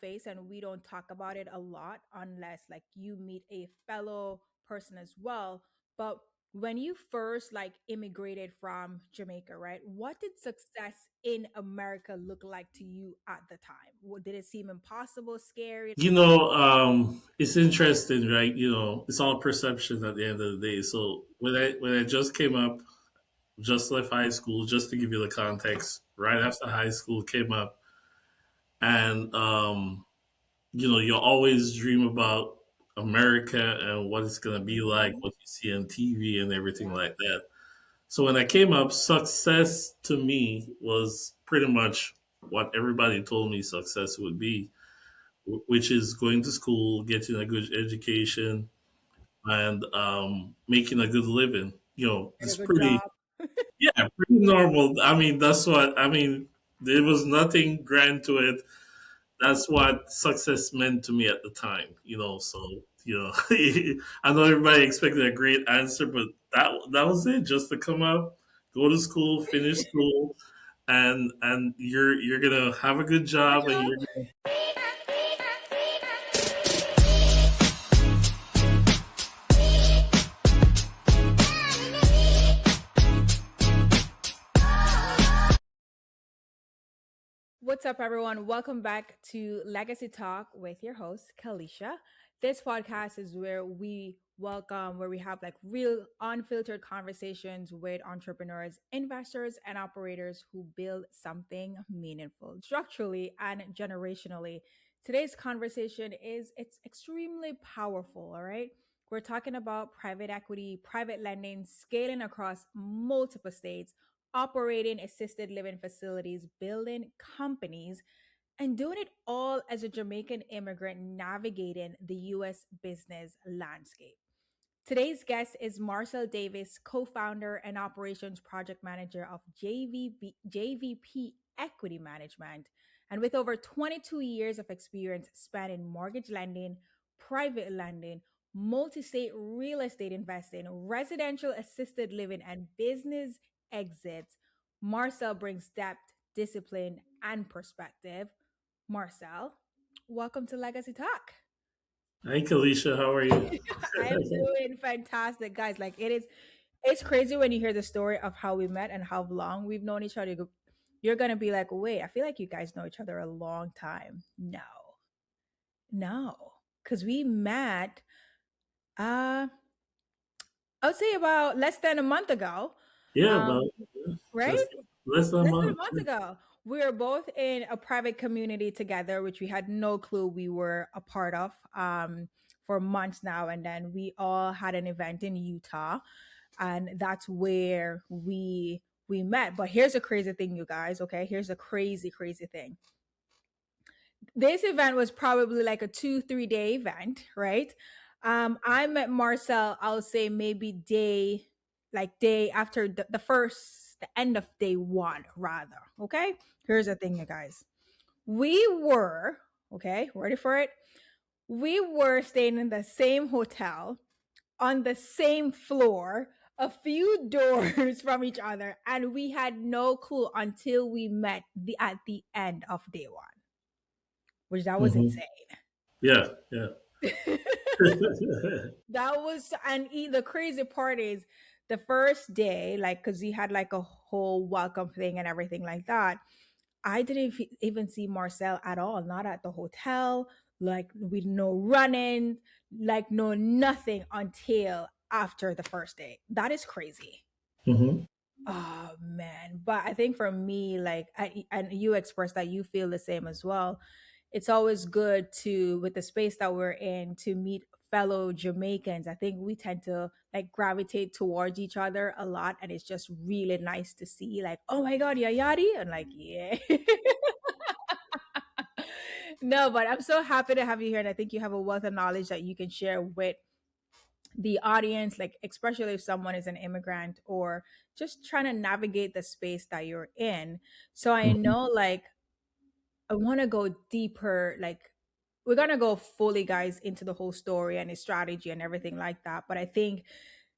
face, and we don't talk about it a lot unless like you meet a fellow person as well. But when you first like immigrated from Jamaica, right? What did success in America look like to you at the time? Did it seem impossible, scary? It's interesting, right? It's all perception at the end of the day. So when I just came up, just left high school, just to give you the context, right after high school came up, and you always dream about America and what it's gonna be like, Mhm. what you see on TV and everything like that. So when I came up, success to me was pretty much what everybody told me success would be, which is going to school, getting a good education, and making a good living. Get a It's good pretty, job. yeah, pretty normal. I mean, that's what I mean. There was nothing grand to it. That's what success meant to me at the time. I know everybody expected a great answer, but that was it. Just to come up, go to school, finish school, and you're gonna have a good Good job, and job. you're What's up, everyone? Welcome back to Legacy Talk with your host, Kalisha. This podcast is where we have like real, unfiltered conversations with entrepreneurs, investors, and operators who build something meaningful, structurally and generationally. Today's conversation it's extremely powerful. All right, we're talking about private equity, private lending, scaling across multiple states, operating assisted living facilities, building companies, and doing it all as a Jamaican immigrant navigating the US business landscape. Today's guest is Marcel Davis, co founder and operations project manager of JVP Equity Management. And with over 22 years of experience spanning mortgage lending, private lending, multi state real estate investing, residential assisted living, and business exits, Marcel brings depth, discipline, and perspective. Marcel, welcome to Legacy Talk. Hi, Kalisha. How are you? I am doing fantastic, guys. Like it's crazy when you hear the story of how we met and how long we've known each other. You're gonna be like, wait, I feel like you guys know each other a long time. No, no, because we met. Uh, I would say about less than a month ago. Yeah, about Um, right? less less than a Less than a month. month ago. We were both in a private community together, which we had no clue we were a part of for months now. And then we all had an event in Utah, and that's where we met. But here's a crazy thing, you guys. Okay, here's a crazy thing. This event was probably like a 2 3 day event, right? I met Marcel, I'll say maybe day after the end of day one, rather. Okay, here's the thing, you guys. We were, okay, ready for it? We were staying in the same hotel on the same floor, a few doors from each other, and we had no clue until we met at the end of day one, which that was Hmm. insane. Yeah, yeah. That was, and the crazy part is the first day, like, because he had like a whole welcome thing and everything like that. I didn't even see Marcel at all, not at the hotel, like, with no running, like, no nothing until after the first day. That is crazy. Hmm. Oh man, but I think for me, like, and you expressed that you feel the same as well. It's always good to, with the space that we're in, to meet fellow Jamaicans. I think we tend to like gravitate towards each other a lot, and it's just really nice to see, like, oh my God, yeah, yadi, and like, yeah. No, but I'm so happy to have you here, and I think you have a wealth of knowledge that you can share with the audience, like especially if someone is an immigrant or just trying to navigate the space that you're in. So I Hmm. know, like, I want to go deeper, like we're gonna go fully, guys, into the whole story and its strategy and everything like that. But I think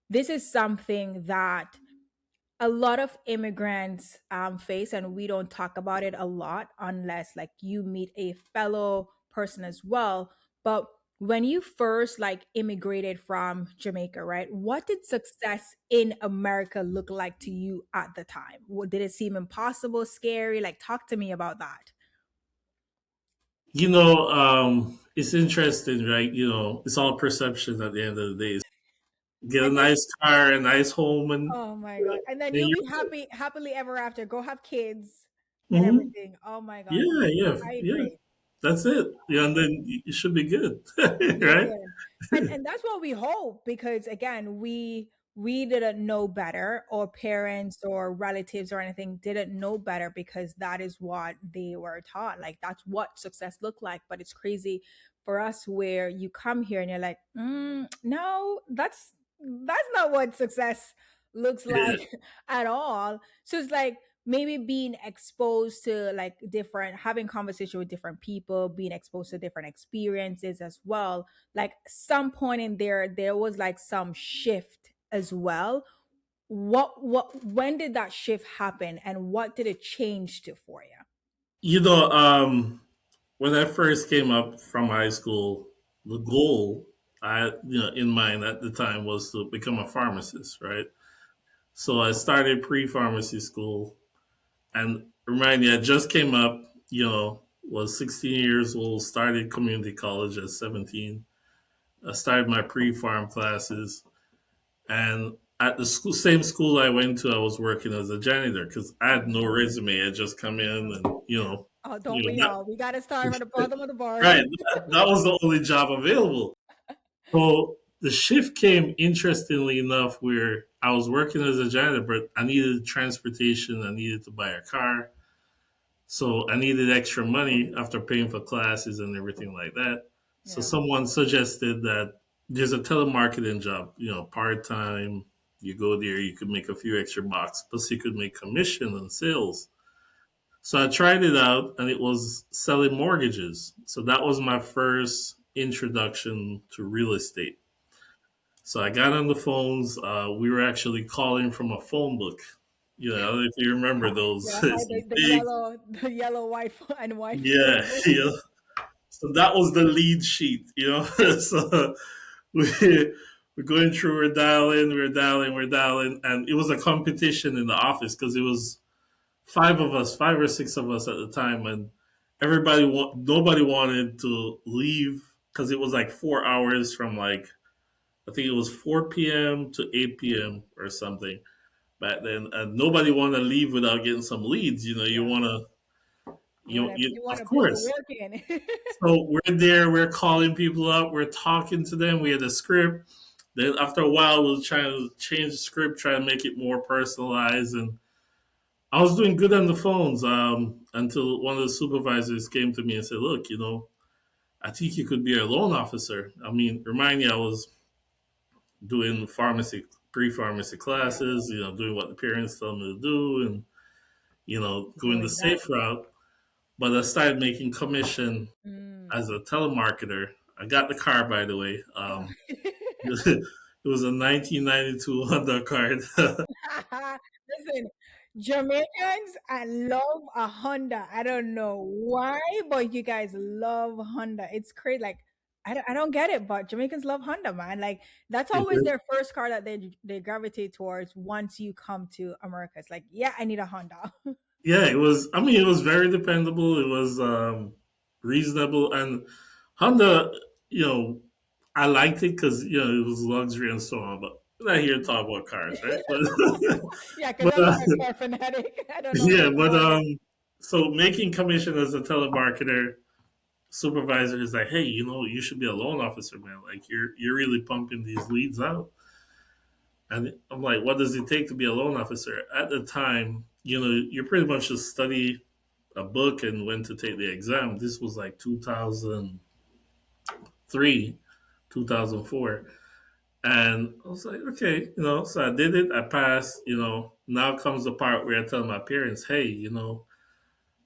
this is something that a lot of immigrants face, and we don't talk about it a lot unless like you meet a fellow person as well. But when you first like immigrated from Jamaica, right, what did success in America look like to you at the time? What, did it seem impossible, scary? Like, talk to me about that. It's interesting, right? It's all perception at the end of the day. Get a And then, nice car, a nice home, and oh my god, and then then you'll you're be happily ever after, go have kids and hmm everything. Oh my god, yeah, yeah, I yeah. agree. That's it. Yeah, and then you should be good, right? Listen, and that's what we hope, because again, we didn't know better, or parents or relatives or anything didn't know better, because that is what they were taught. Like, that's what success looked like. But it's crazy for us where you come here and you're like, no, that's not what success looks Yeah. like at all. So it's like maybe being exposed to like different, having conversation with different people, being exposed to different experiences as well. Like, some point in there was like some shift as well. What when did that shift happen, and what did it change to for you? You know, um, when I first came up from high school, the goal in mind at the time was to become a pharmacist, right? So I started pre-pharmacy school, and remind you, I just came up, was 16 years old, started community college at 17. I started my pre-farm classes, and at the same school I went to, I was working as a janitor because I had no resume. I just come in and Oh, don't you we know all? We got to start from the bottom of the right. barrel. That was the only job available. So the shift came interestingly enough where I was working as a janitor, but I needed transportation. I needed to buy a car. So I needed extra money after paying for classes and everything like that. So Yeah. someone suggested that there's a telemarketing job, part time. You go there, you could make a few extra bucks, plus you could make commission on sales. So I tried it out, and it was selling mortgages. So that was my first introduction to real estate. So I got on the phones. We were actually calling from a phone book. I don't know if you remember those. Yeah, It's the big, yellow white and white yeah, phone book. yeah. So that was the lead sheet. So we, we're going through, we're dialing, and it was a competition in the office because it was five of us, five or six of us at the time, and nobody wanted to leave because it was like 4 hours from like I think it was 4 p.m. to 8 p.m. or something back then, and nobody wanted to leave without getting some leads. You Yeah, want to, you want of to put the course. work in. So we're there, we're calling people up, we're talking to them. We had a script. Then after a while, we were trying to change the script, try to make it more personalized, and I was doing good on the phones until one of the supervisors came to me and said, "Look, I think you could be a loan officer." I mean, remind me, I was doing pre-pharmacy Yeah. classes, doing what the parents tell me to do, and going the Doing that. safe route. But I started making commission Mm. as a telemarketer. I got the car, by the way. Oh. It was a 1992 Honda card. Listen, Jamaicans, I love a Honda. I don't know why, but you guys love Honda. It's crazy. Like, I don't get it, but Jamaicans love Honda, man. Like, that's always their first car that they gravitate towards once you come to America. It's like, yeah, I need a Honda. Yeah, it was. I mean, it was very dependable. It was reasonable, and Honda. You know, I liked it because it was luxury and so on. But we're not here to talk about cars, right? But Yeah, because but I'm not a car fanatic. I don't know yeah, much but about it. so making commission as a telemarketer, supervisor is like, hey, you should be a loan officer, man. Like you're really pumping these leads out. And I'm like, what does it take to be a loan officer? At the time, you pretty much just study a book and went to take the exam. This was like 2003, 2004. And I was like, okay, so I did it. I passed, now comes the part where I tell my parents, hey,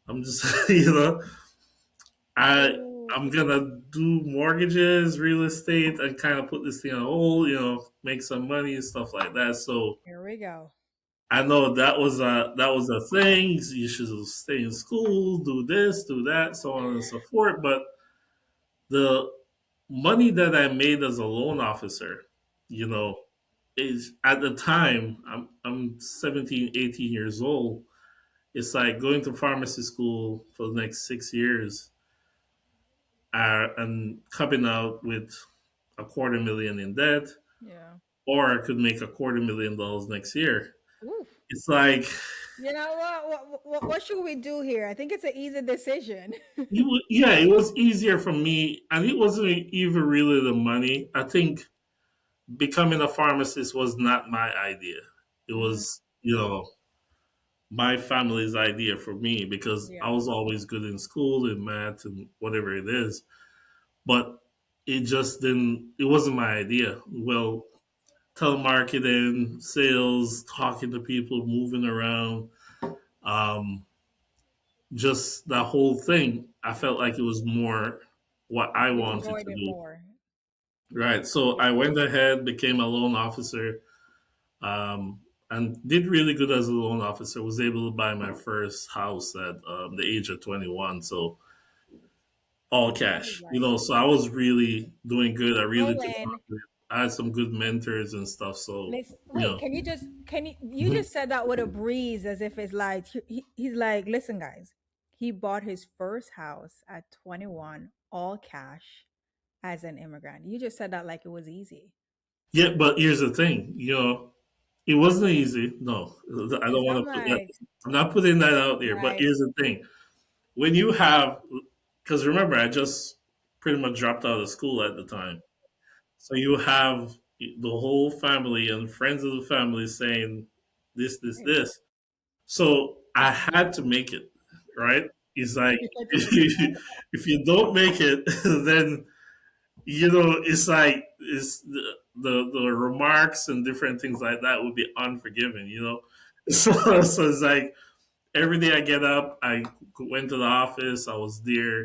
I'm just, I, Oh, I'm gonna do mortgages, real estate, and kind of put this thing on hold, make some money and stuff like that. So here we go. I know that was a thing. You should stay in school, do this, do that, so on and so forth. But the money that I made as a loan officer, you know, is at the time I'm 17, 18 years old. It's like going to pharmacy school for the next 6 years and coming out with a quarter million in debt, Yeah. or I could make a $250,000 next year. Oof. It's like You know what should we do here? I think it's an easy decision. yeah, it was easier for me, and it wasn't even really the money. I think becoming a pharmacist was not my idea. It Mm, was, my family's idea for me because I yeah. was always good in school, in math, and whatever it is. But it just didn't, it wasn't my idea. Well, telemarketing, sales, talking to people, moving around, um, just that whole thing, I felt like it was more what I You wanted enjoyed to it do. more. Right. So Yeah. I went ahead, became a loan officer, and did really good as a loan officer. Was able to buy my first house at the age of 21. So all All cash, right. So I was really doing good. I really took on Nolan, to it. I had some good mentors and stuff. So, let's wait. Can you Mhm. just said that with a breeze as if it's like he's like, listen, guys, he bought his first house at 21, all cash as an immigrant. You just said that like it was easy. Yeah, but here's the thing, it wasn't easy. No, I Because don't want I'm to put that. like, I'm not putting that out there. But like, here's the thing: when you have, because remember, I just pretty much dropped out of school at the time, so you have the whole family and friends of the family saying this, this, yeah. this. So I had to make it, right? It's like You had to make it if you don't make it, then it's like it's the remarks and different things like that would be unforgiving. So it's like every day I get up, I went to the office. I was there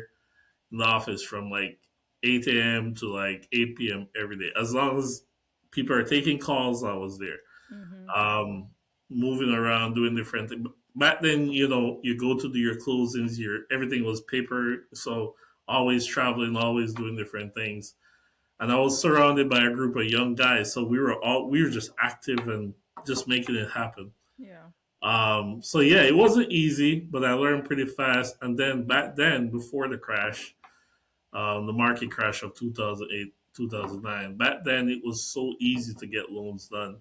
in the office from like 8 a.m. to like 8 p.m. every day. As long as people are taking calls, I was there. Mm-hmm. Um, Moving around, doing different things. Back then, you go to do your closings. Your everything was paper, so always traveling, always doing different things. And I was surrounded by a group of young guys, so we were just active and just making it happen. Yeah. So yeah, it wasn't easy, but I learned pretty fast. And then back then, before the crash, the market crash of 2008, 2009, back then it was so easy to get loans done.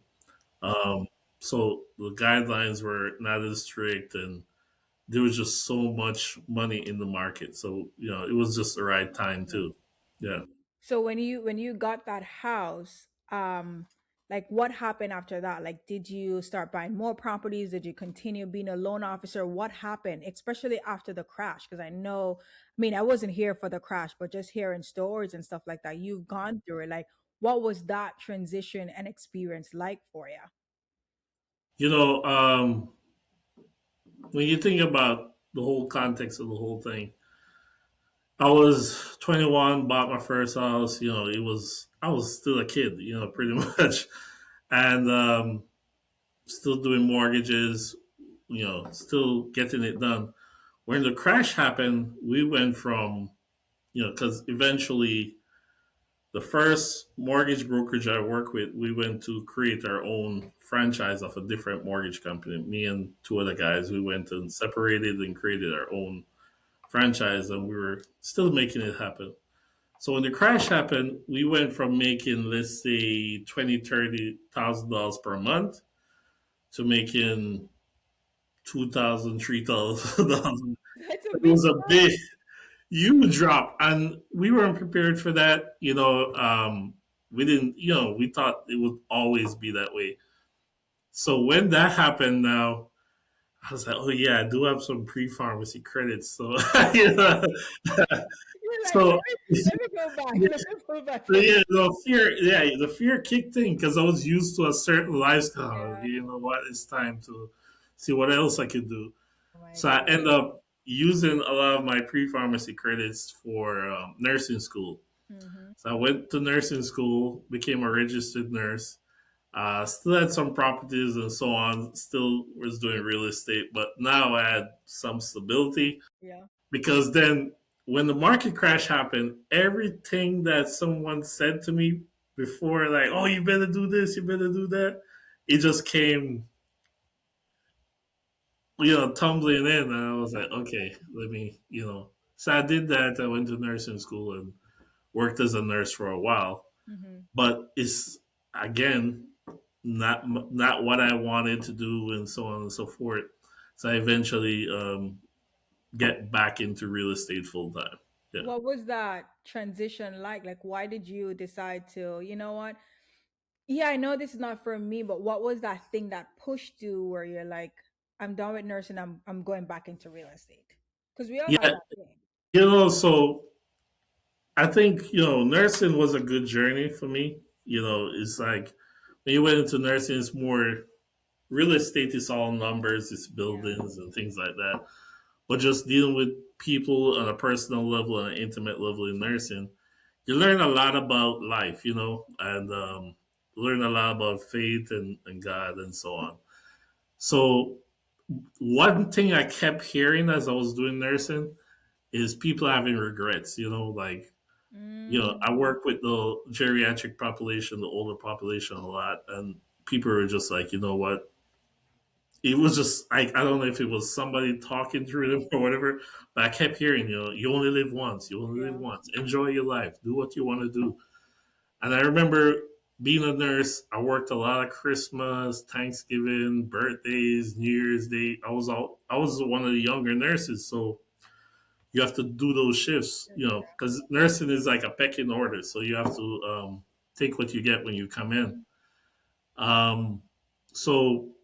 Um, so the guidelines were not as strict, and there was just so much money in the market. So it was just the right time Yeah. too. Yeah. So when you got that house, like what happened after that? Like, did you start buying more properties? Did you continue being a loan officer? What happened, especially after the crash? Because I know, I mean, I wasn't here for the crash, but just hearing stories and stuff like that, you've gone through it. Like, what was that transition and experience like for you? You know, um, when you think about the whole context of the whole thing, I was 21, bought my first house. I was still a kid, pretty much, and still doing mortgages, still getting it done. When the crash happened, we went from, because eventually the first mortgage brokerage I worked with, we went to create our own franchise of a different mortgage company. Me and two other guys, we went and separated and created our own franchise, and we were still making it happen. So when the crash happened, we went from making, let's say, 20, $30,000 per month to making 2,000, $3,000. That's a It big was a jump. big, huge drop, and we weren't prepared for that. We didn't. We thought it would always be that way. So when that happened, now I was like, oh yeah, I do have some pre-pharmacy credits. So You're like, so let me go back. Let me go back So for yeah, this. the fear kicked in because I was used to a certain lifestyle. Yeah. You know what? It's time to see what else I could do. Oh my So I God. end up using a lot of my pre-pharmacy credits for nursing school. Hmm. So I went to nursing school, became a registered nurse. Still had some properties and so on. Still was doing real estate, but now I had some stability Yeah. because then when the market crash happened, everything that someone said to me before, like, "Oh, you better do this, you better do that," it just came, tumbling in, and I was like, "Okay, let me," So I did that. I went to nursing school and worked as a nurse for a while, Mm-hmm. but it's again not what I wanted to do, and so on and so forth. So I eventually get back into real estate full time. Yeah, What was that transition like? Like, why did you decide to, you know what? Yeah, I know this is not for me, but what was that thing that pushed you where you're like, I'm done with nursing, I'm going back into real estate? Because we all have yeah. that thing. So I think nursing was a good journey for me. It's like when you went into nursing, it's more real estate is all numbers, it's Yeah. buildings and things like that. But just dealing with people on a personal level and an intimate level in nursing, you learn a lot about life, and learn a lot about faith and God and so on. So one thing I kept hearing as I was doing nursing is people having regrets, like, I Mm, work with the geriatric population, the older population a lot, and people are just like, you know what? It was just like, I don't know if it was somebody talking through them or whatever, but I kept hearing, you only live once, you only live yeah. once. Enjoy your life, do what you want to do. And I remember being a nurse, I worked a lot of Christmas, Thanksgiving, birthdays, New Year's Day. I was one of the younger nurses, so you have to do those shifts, because nursing is like a pecking order. So you have to take what you get when you come in. Mhm. Um, so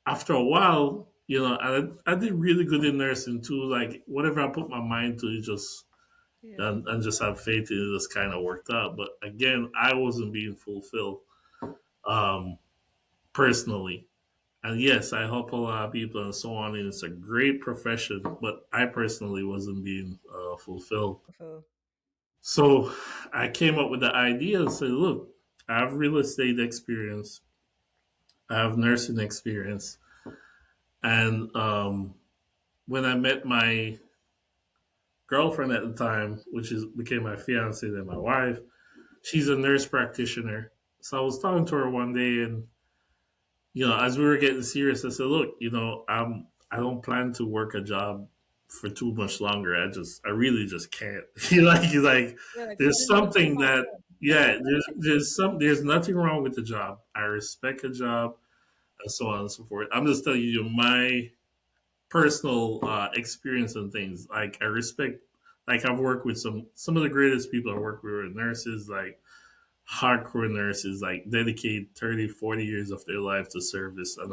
after a while, I did really good in nursing too. Like whatever I put my mind to, it just Yeah. and just have faith in it, just kind of worked out. But again, I wasn't being fulfilled um, personally. And yes, I help a lot of people and so on, and it's a great profession. But I personally wasn't being fulfilled. So, So I came up with the idea and said, look, I have real estate experience, I have nursing experience. And when I met my girlfriend at the time, which is became my fiance, then my wife, she's a nurse practitioner. So I was talking to her one day, and as we were getting serious, I said, "Look, I don't plan to work a job for too much longer. I really just can't." Like yeah, like there's something's gonna something pop that, up. yeah, there's nothing wrong with the job. I respect a job and so on and so forth. I'm just telling you my personal experience and things. Like I respect, like I've worked with some of the greatest people I work with are nurses, like hardcore nurses, like dedicate 30, 40 years of their life to service. And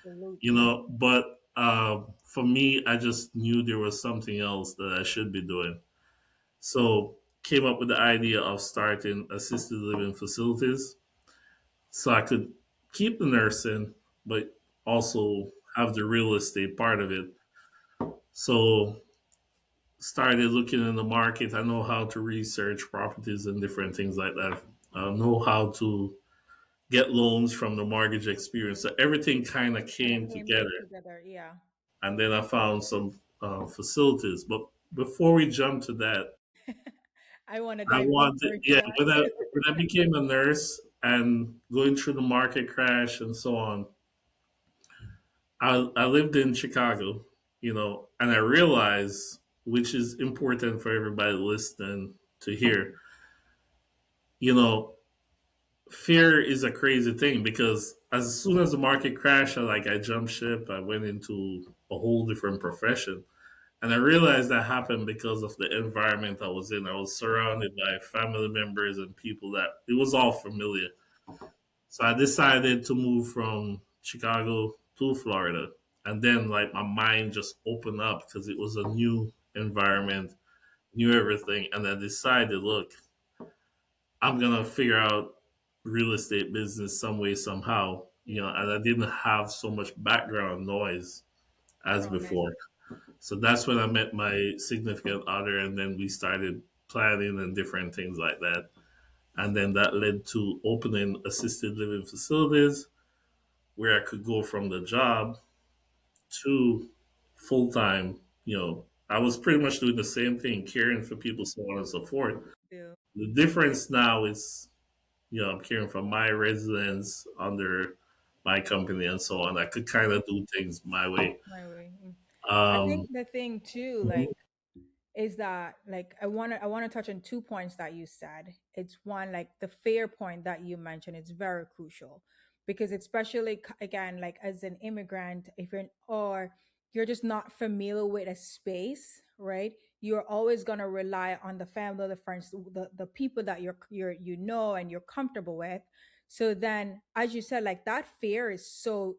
Absolutely. but for me, I just knew there was something else that I should be doing. So came up with the idea of starting assisted living facilities so I could keep the nursing, but also have the real estate part of it. So started looking in the market. I know how to research properties and different things like that. I know how to get loans from the mortgage experience. So everything kind of Kind of came came together. together. Yeah. And then I found some facilities. But before we jump to that, I want to I dive deeper wanted, into yeah, that. when I became a nurse and going through the market crash and so on, I lived in Chicago, and I realized, which is important for everybody listening to hear, you know, fear is a crazy thing because as soon as the market crashed, I jumped ship. I went into a whole different profession. And I realized that happened because of the environment I was in. I was surrounded by family members and people that it was all familiar. So I decided to move from Chicago to Florida. And then, like, my mind just opened up because it was a new environment, new everything. And I decided, look, I'm going to figure out real estate business some way, somehow, Yeah. and I didn't have so much background noise as Oh, nice. before. So that's when I met my significant other, and then we started planning and different things like that. And then that led to opening assisted living facilities where I could go from the job to full time. I was pretty much doing the same thing, caring for people, so on and so forth. Do The difference now is, I'm caring for my residents under my company and so on. I could kind of do things my way. my way. I Um, think the thing too, like, mhm, is that like I want to touch on 2 points that you said. It's one, like the fair point that you mentioned. It's very crucial because especially again, like as an immigrant, if you're or you're just not familiar with a space, right? You're always gonna rely on the family, the friends, the people that and you're comfortable with. So then, as you said, like that fear is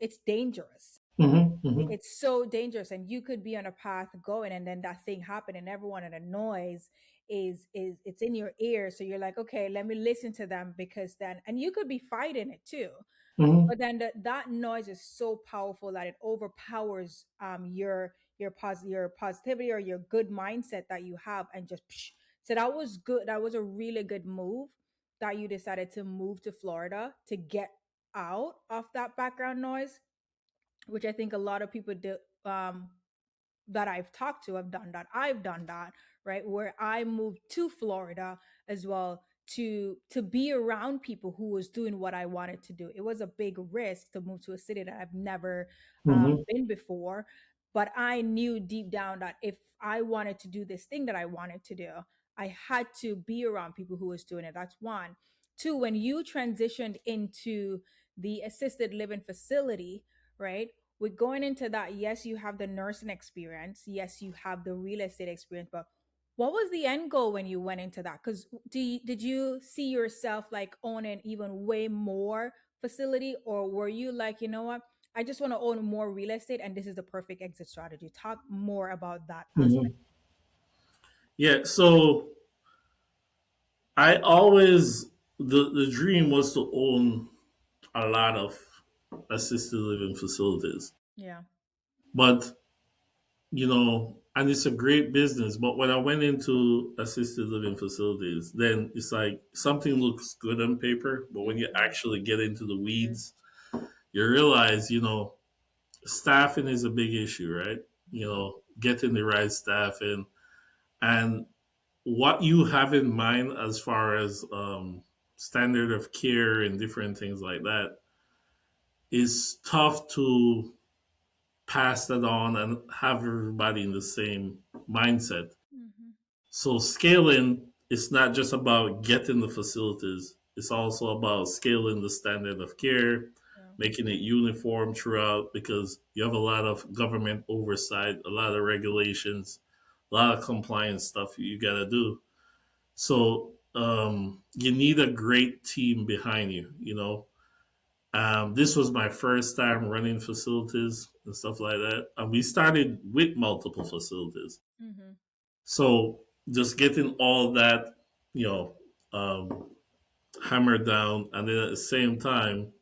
it's dangerous. mhm, mhm, It's so dangerous, and you could be on a path going and then that thing happen, and everyone and the noise is it's in your ear, so you're like, okay, let me listen to them, because then, and you could be fighting it too, mhm, but then that noise is so powerful that it overpowers your positivity or your good mindset that you have, and just psh. So that was good. That was a really good move that you decided to move to Florida to get out of that background noise, which I think a lot of people do, that I've talked to have done that. I've done that, right? Where I moved to Florida as well to be around people who was doing what I wanted to do. It was a big risk to move to a city that I've never mhm, been before, but I knew deep down that if I wanted to do this thing that I wanted to do, I had to be around people who was doing it. That's one. Two, when you transitioned into the assisted living facility, right? With going into that, yes, you have the nursing experience, yes, you have the real estate experience, but what was the end goal when you went into that? Because did you see yourself like owning even way more facility, or were you like, you know what, I just want to own more real estate and this is the perfect exit strategy? Talk more about that aspect. mhm. Yeah. So I always the dream was to own a lot of assisted living facilities, Yeah. but and it's a great business. But when I went into assisted living facilities, then it's like something looks good on paper, but when you Mm-hmm. actually get into the weeds, you realize, staffing is a big issue, right? Getting the right staff in, and what you have in mind as far as standard of care and different things like that is tough to pass that on and have everybody in the same mindset. Mm-hmm. So scaling is not just about getting the facilities, it's also about scaling the standard of care, Yeah. making it uniform throughout, because you have a lot of government oversight, a lot of regulations, a lot of compliance stuff you got to do. So you need a great team behind you. This was my first time running facilities and stuff like that. And we started with multiple facilities. Mm-hmm. So just getting all that, you know, hammered down. And then at the same time,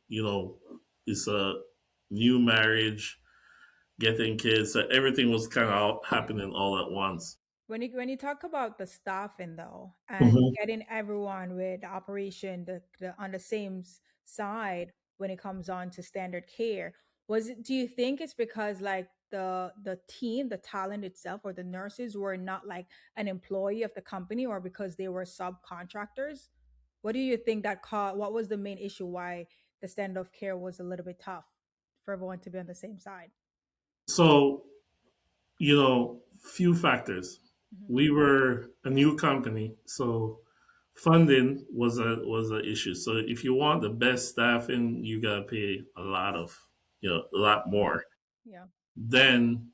it's a new marriage, getting kids. So everything was kind of happening all at once. When you talk about the staffing though, and Mhm. getting everyone with the operation on the same side when it comes on to standard care, was it, do you think it's because like the team, the talent itself, or the nurses were not like an employee of the company, or because they were subcontractors? What do you think what was the main issue why the standard of care was a little bit tough for everyone to be on the same side? So, few factors. Hmm. We were a new company, so funding was a issue. So if you want the best staffing, you gotta pay a lot more. Yeah. Then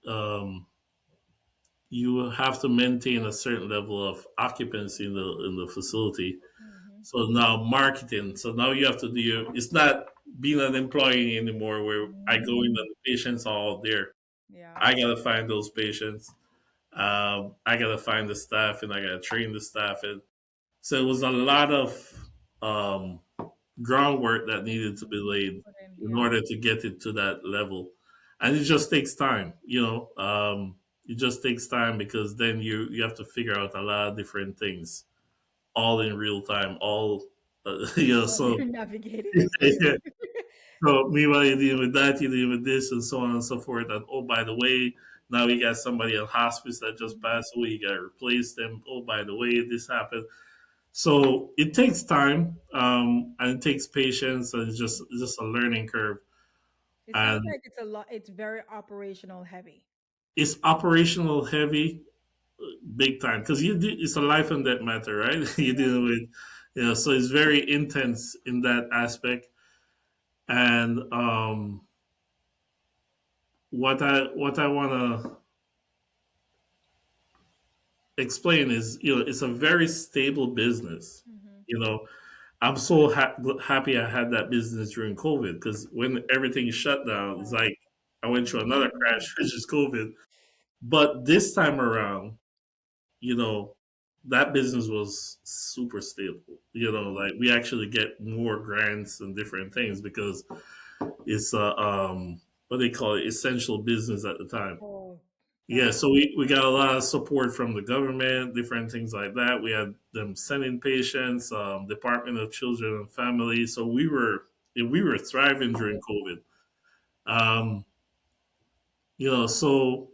you have to maintain a certain level of occupancy in the facility. Hmm. So now marketing. So now you have to do. It's not being an employee anymore, where I go in Hmm. and the patients are all there. Yeah. I gotta find those patients. I gotta find the staff and I gotta train the staff. And so it was a lot of um, groundwork that needed to be laid Put in, in yeah. order to get it to that level, and it just takes time. It just takes time because then you have to figure out a lot of different things all in real time, all. While So you're navigating the yeah. space. So meanwhile, you're dealing with that, you're dealing with this, and so on and so forth. And oh, by the way, now you got somebody in hospice that just Mhm. passed away. You got to replace them. Oh, by the way, this happened. So it takes time, and it takes patience, and it's just a learning curve. It sounds And like it's a lot. It's very operational heavy. it's operational heavy, big time, because it's a life and death matter, right? You're Yeah. dealing with, so it's very intense in that aspect. And what I want to explain is, it's a very stable business. Hmm. You know, I'm so happy I had that business during COVID, because when everything shut down, it's Yeah. like I went through another crash, Mhm. which is COVID. But this time around, you know, that business was super stable. Like we actually get more grants and different things because it's what they call it, essential business at the time. Oh, Yeah, that's so we got a lot of support from the government, different things like that. We had them sending patients, Department of Children and Family. So we were thriving during COVID. Um, so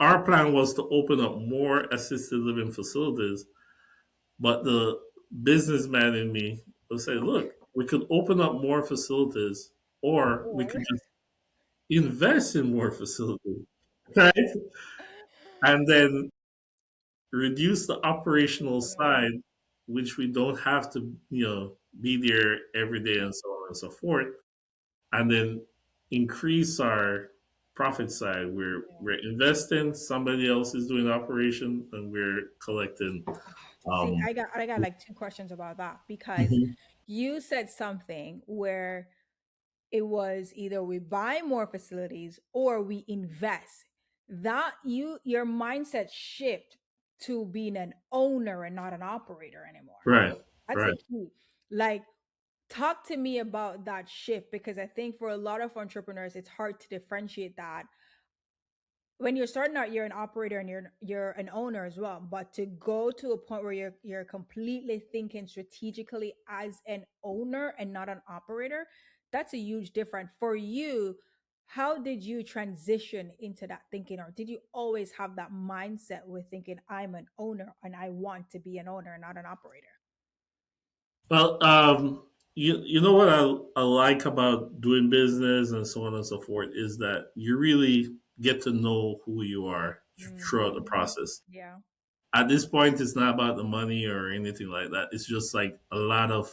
our plan was to open up more assisted living facilities, but the businessman in me would say, look, we could open up more facilities, or we or could just invest in more facilities, right? And then reduce the operational yeah. side, which we don't have to, be there every day and so on and so forth, and then increase our profit side. We're investing, somebody else is doing operation, and we're collecting. See, Um, I got like two questions about that because mhm. you said something where it was either we buy more facilities or we invest. That your mindset shift to being an owner and not an operator anymore. Right, That's a right. key. Like, talk to me about that shift because I think for a lot of entrepreneurs, it's hard to differentiate that when you're starting out, you're an operator and you're an owner as well. But to go to a point where you're completely thinking strategically as an owner and not an operator, that's a huge difference for you. How did you transition into that thinking, or did you always have that mindset with thinking I'm an owner and I want to be an owner and not an operator? Well, you know what I like about doing business and so on and so forth is that you really get to know who you are throughout the Hmm. process. Yeah. At this point, it's not about the money or anything like that. It's just like a lot of,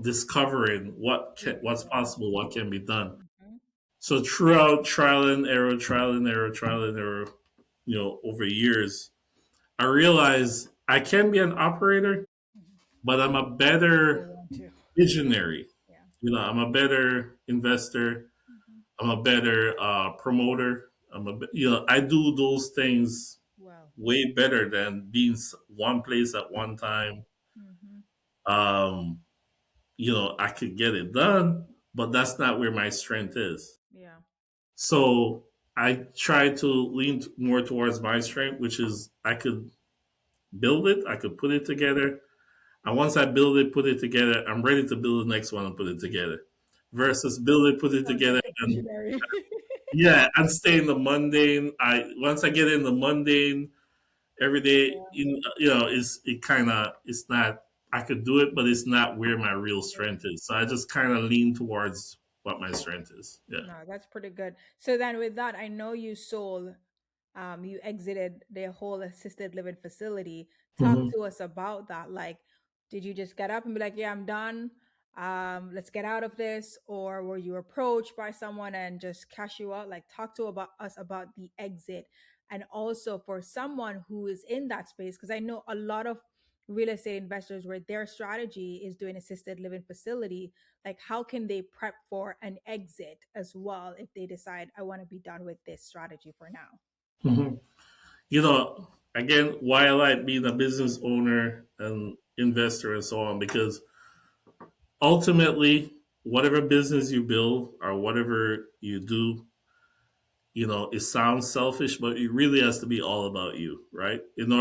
discovering what's possible, what can be done. Hmm. So throughout trial and error, trial and error, trial and error, over years, I realized I can be an operator, but I'm a I better want to. visionary. Yeah. I'm a better investor. Hmm. I'm a better promoter. I do those things Well. way better than being one place at one time. Hmm. Um, I could get it done, but that's not where my strength is. Yeah. So I try to lean more towards my strength, which is I could build it, I could put it together. And once I build it, put it together, I'm ready to build the next one and put it together. Versus build it, put it Sounds like together, a and visionary. yeah, and stay in the mundane. Once I get in the mundane every day, Yeah. it's not. I could do it, but it's not where my real strength is. So I just kind of lean towards what my strength is. Yeah. No, that's pretty good. So then with that, I know you sold, you exited the whole assisted living facility. Talk Hmm. to us about that. Like, did you just get up and be like, yeah, I'm done. Let's get out of this, or were you approached by someone and just cash you out? Like, talk to about us about the exit, and also for someone who is in that space, because I know a lot of real estate investors where their strategy is doing assisted living facility, like how can they prep for an exit as well if they decide I want to be done with this strategy for now? Hmm. Again, why I like being a business owner and investor and so on, because ultimately, whatever business you build or whatever you do, it sounds selfish, but it really has to be all about you, right? In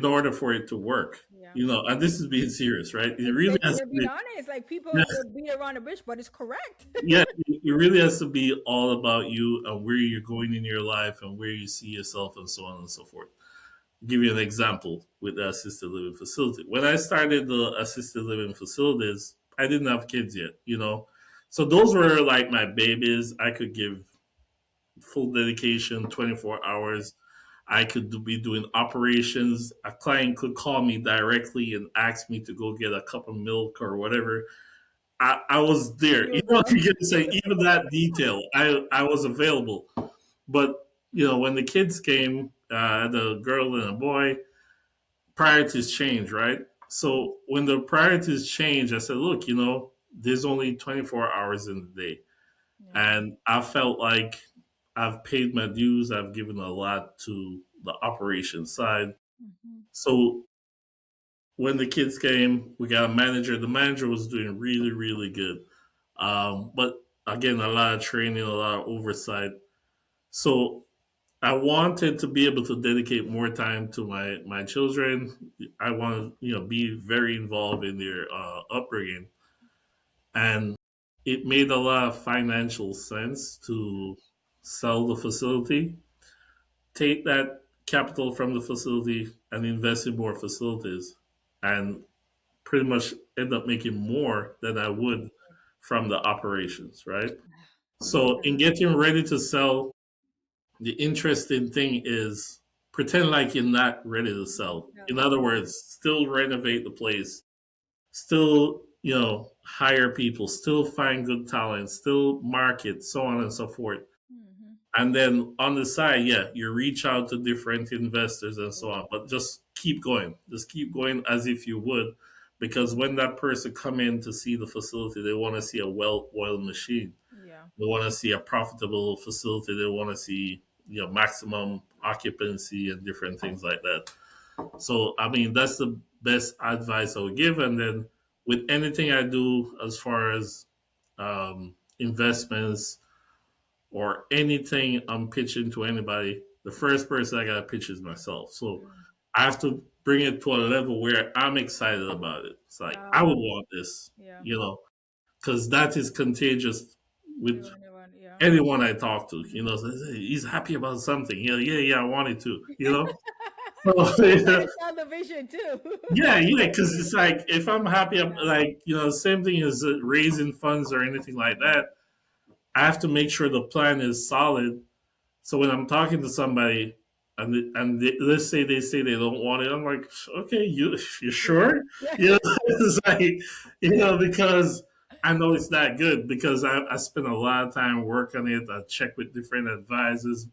order for it to work, Yeah. and this is being serious, right? It It's really been, has we're to being be. honest. Like Yeah, people would beat around the bush, but it's correct. yeah, it really has to be all about you and where you're going in your life and where you see yourself and so on and so forth. Give you an example with the assisted living facility. When I started the assisted living facilities, I didn't have kids yet. So those were like my babies. I could give full dedication, 24 hours. I could be doing operations. A client could call me directly and ask me to go get a cup of milk or whatever. I was there. You You available. get to say even that detail. I was available. But when the kids came, the girl and a boy, priorities change, right? So when the priorities change, I said, look, there's only 24 hours in the day. Yeah. And I felt like I've paid my dues. I've given a lot to the operation side. Hmm. So when the kids came, we got a manager. The manager was doing really, really good. But again, a lot of training, a lot of oversight. So I wanted to be able to dedicate more time to my children. I want to be very involved in their upbringing, and it made a lot of financial sense to sell the facility, take that capital from the facility, and invest in more facilities, and pretty much end up making more than I would from the operations, right? So Yeah. in getting ready to sell, the interesting thing is pretend like you're not ready to sell. Yeah. In other words, still renovate the place, still, hire people, still find good talent, still market, so on and so forth. Hmm. And then on the side, yeah, you reach out to different investors and so on, but just keep going. Just keep going as if you would, because when that person come in to see the facility, they want to see a well-oiled machine. Yeah. They want to see a profitable facility. They want to see maximum occupancy and different things like that. So I mean that's the best advice I would give. And then with anything I do as far as investments or anything I'm pitching to anybody, the first person I gotta pitch is myself. So Mm. I have to bring it to a level where I'm excited about it. It's like I would Oh, want this, yeah. because that is contagious with Everyone, yeah. anyone I talk to. Mhm. Says, "Hey, he's happy about something. Yeah, yeah, yeah. I wanted to. So You gotta sell the vision too. yeah, yeah. Because it's like if I'm happy, I'm like same thing as raising funds or anything like that. I have to make sure the plan is solid. So when I'm talking to somebody let's say they don't want it, I'm like, okay, you Yeah. sure? Yeah. It's like because I know it's not good because I spent a lot of time working on it. I check with different advisors,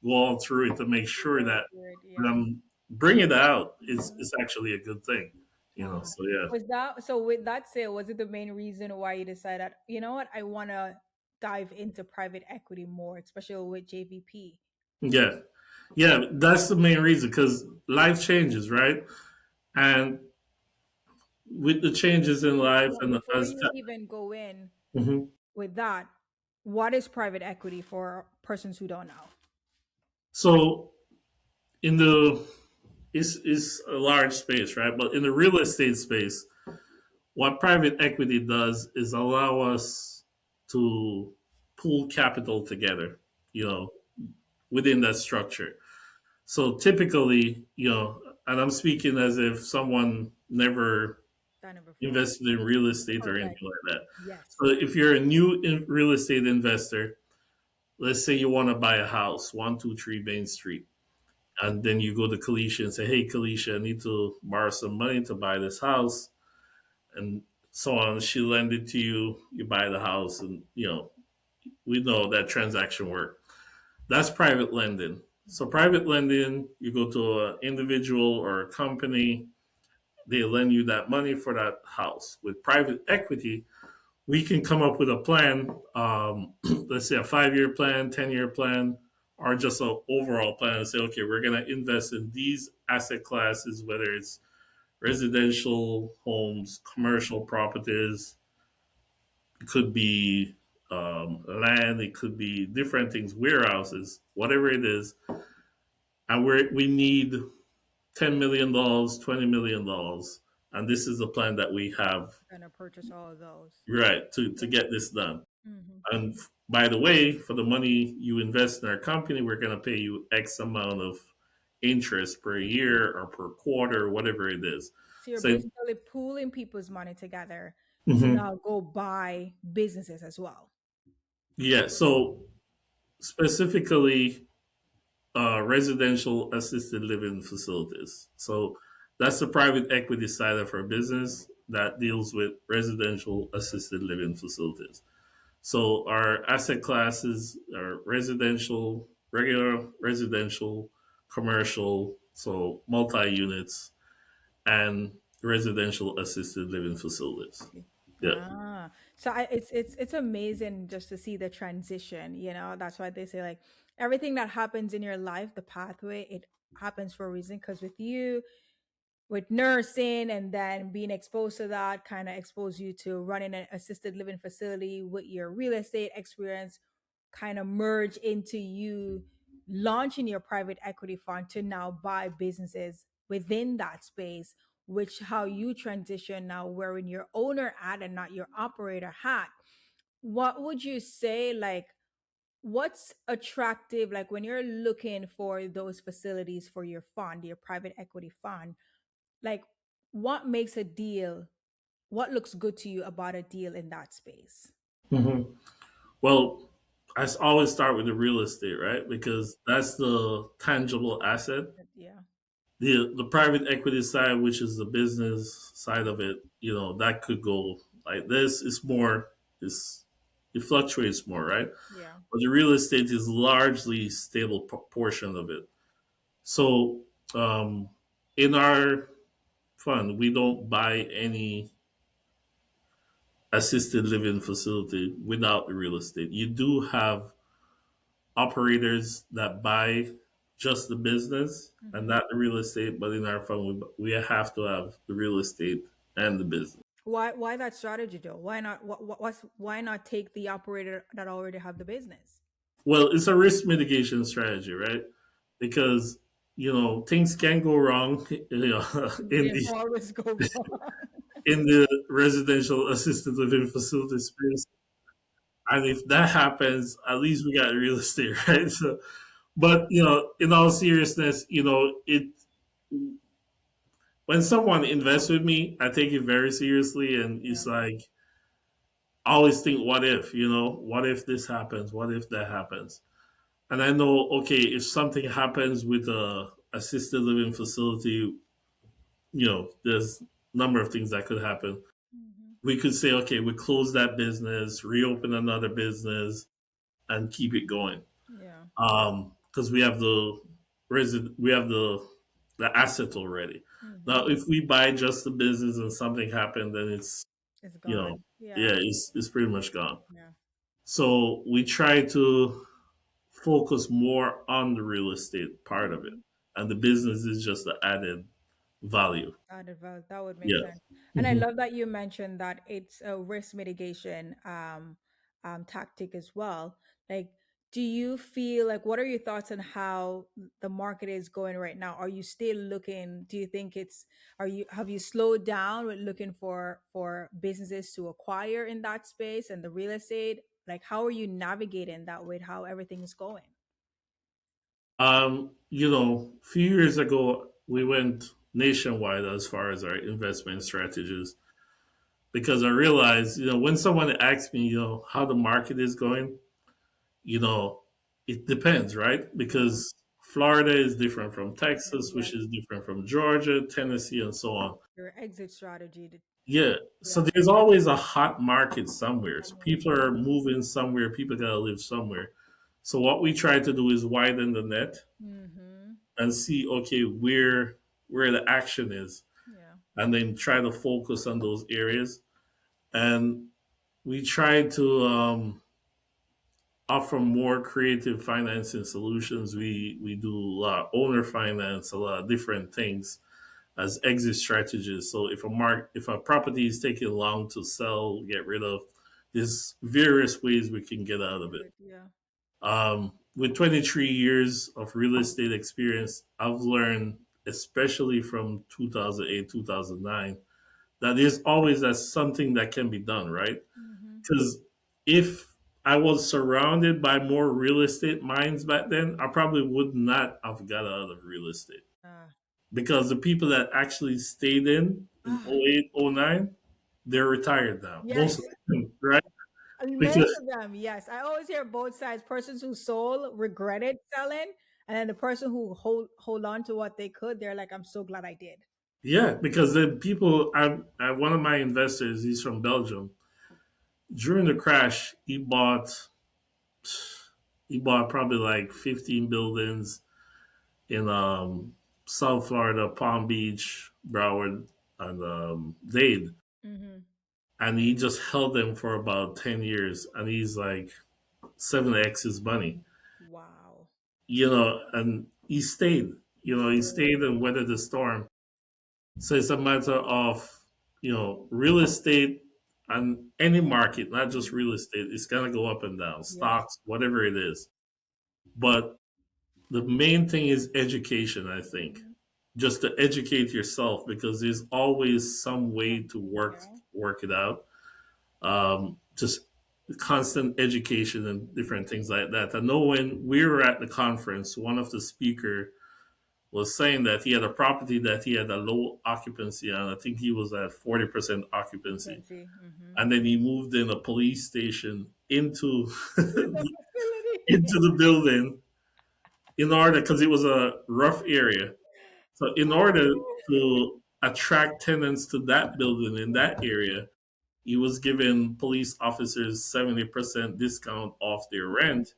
go all through it to make You sure go that through it, when yeah. I'm bringing it out, Mhm. it's actually a good thing. Wow. So yeah. Was that so with that sale, was it the main reason why you decided, you know what, I wanna dive into private equity more, especially with JVP? Yeah. Yeah, that's the main reason because life changes, right? And with the changes in life and Before you even go in Mhm. with that, what is private equity for persons who don't know? So in the it's a large space, right? But in the real estate space, what private equity does is allow us to pool capital together, you know, within that structure. So typically, and I'm speaking as if someone never Done it before. invested in real estate or Correct. anything like that. Yes. So if you're a new real estate investor, let's say you want to buy a house, 123 Main Street, and then you go to Kalisha and say, "Hey, Kalisha, I need to borrow some money to buy this house," and so on. She lend it to you, you buy the house, and we know that transaction work. That's private lending. So private lending, you go to an individual or a company, they lend you that money for that house. With private equity, we can come up with a plan, let's say a 5-year plan, 10-year plan, or just an overall plan and say, okay, we're going to invest in these asset classes, whether it's residential homes, commercial properties, it could be land, it could be different things, warehouses, whatever it is, and we need $10 million, $20 million, and this is the plan that we have, Gonna purchase all of those. right, to get this done. Hmm. And by the way, for the money you invest in our company, we're going to pay you X amount of interest per year or per quarter, whatever it is. So you're So, basically pooling people's money together to mhm. now go buy businesses as well. Yeah. So specifically, residential assisted living facilities. So that's the private equity side of our business that deals with residential assisted living facilities. So our asset classes are residential, regular residential, commercial, so multi units, and residential assisted living facilities. Okay. Yeah. So it's amazing just to see the transition. That's why they say like everything that happens in your life, the pathway, it happens for a reason. Because with you, with nursing and then being exposed to that kind of expose you to running an assisted living facility with your real estate experience kind of merge into you launching your private equity fund to now buy businesses within that space, which how you transition now wearing your owner hat and not your operator hat. What would you say, like, what's attractive, like when you're looking for those facilities for your fund, your private equity fund, like what makes a deal, what looks good to you about a deal in that space? hmm Well, always start with the real estate, right? Because that's the tangible asset. Yeah. The private equity side, which is the business side of it, that could go like this. It's it fluctuates more, right? Yeah. But the real estate is largely stable portion of it. So in our fund, we don't buy any assisted living facility without the real estate. You do have operators that buy just the business and Hmm. not the real estate, but in our fund, we have to have the real estate and the business. Why that strategy though? Why not why not take the operator that already have the business? Well, it's a risk mitigation strategy, right? Because things can go wrong, in They the always go wrong. residential assisted living facility space. And if that happens, at least we got real estate, right? So, but in all seriousness, it when someone invests with me, I take it very seriously, and Yeah. it's like I always think, what if? What if this happens? What if that happens? And I know, okay, if something happens with a assisted living facility, there's a number of things that could happen. Hmm. We could say, okay, we close that business, reopen another business, and keep it going. Yeah. Because we have the asset already. Now, Hmm. if we buy just the business and something happened, then it's It's you know, gone. Yeah. yeah, it's pretty much gone. Yeah. So we try to focus more on the real estate part of it, Hmm. and the business is just the added value. Added value. That would make Yeah. sense. And I hmm love that you mentioned that it's a risk mitigation tactic as well. Like, do you feel like what are your thoughts on how the market is going right now? Are you still looking? Do you think it's are you have you slowed down with looking for businesses to acquire in that space and the real estate? Like, how are you navigating that with how everything is going? a few years ago we went nationwide as far as our investment strategies because I realized, when someone asks me, how the market is going, you know, it depends, right? Yeah. Because Florida is different from Different. Texas, which Yes. is different from Georgia, Tennessee, and so on. Your exit strategy. Yeah. So Yeah. there's always a hot market somewhere. So Somewhere. people are moving somewhere. People gotta live somewhere. So what we try to do is widen the net Mm-hmm. and see, okay, where the action is, Yeah. and then try to focus on those areas. And we try to offer more creative financing solutions. We do a lot of owner finance, a lot of different things as exit strategies. So if a property is taking long to sell, get rid of, there's various ways we can get out of it. Yeah. With 23 years of real estate experience, I've learned, especially from 2008, 2009, that there's always that something that can be done, right? Mm-hmm. Because if I was surrounded by more real estate minds back then, I probably would not have got out of real estate. Uh, Because the people that actually stayed in ah, 08, 09, they're retired now. Most of yes. them, right? Many Because of them, yes. I always hear both sides. Persons who sold regretted selling, and then the person who hold on to what they could, they're like, "I'm so glad I did." yeah, because the people, one of my investors, he's from Belgium. During the crash, he bought probably like 15 buildings in South Florida, Palm Beach, Broward, and Dade, Mm-hmm. and he just held them for about 10 years, and he's like 7x his money, Wow. and he stayed. He stayed and weathered the storm. So it's a matter of real estate and any market, not just Mhm. real estate. It's gonna go up and down, Yes. stocks, whatever it is. But the main thing is education, I think. Mhm. Just to educate yourself because there's always some way to Something, yeah. work it out. Just constant education and Mhm. different things like that. I know when we were at the conference, one of the speaker was saying that he had a property that he had a low occupancy on. I think he was at 40% occupancy. Occupancy. Mm-hmm. And then he moved in a police station into In the facility. into the building in order because it was a rough area. So in order to attract tenants to that building in that area, he was giving police officers 70% discount off their rent.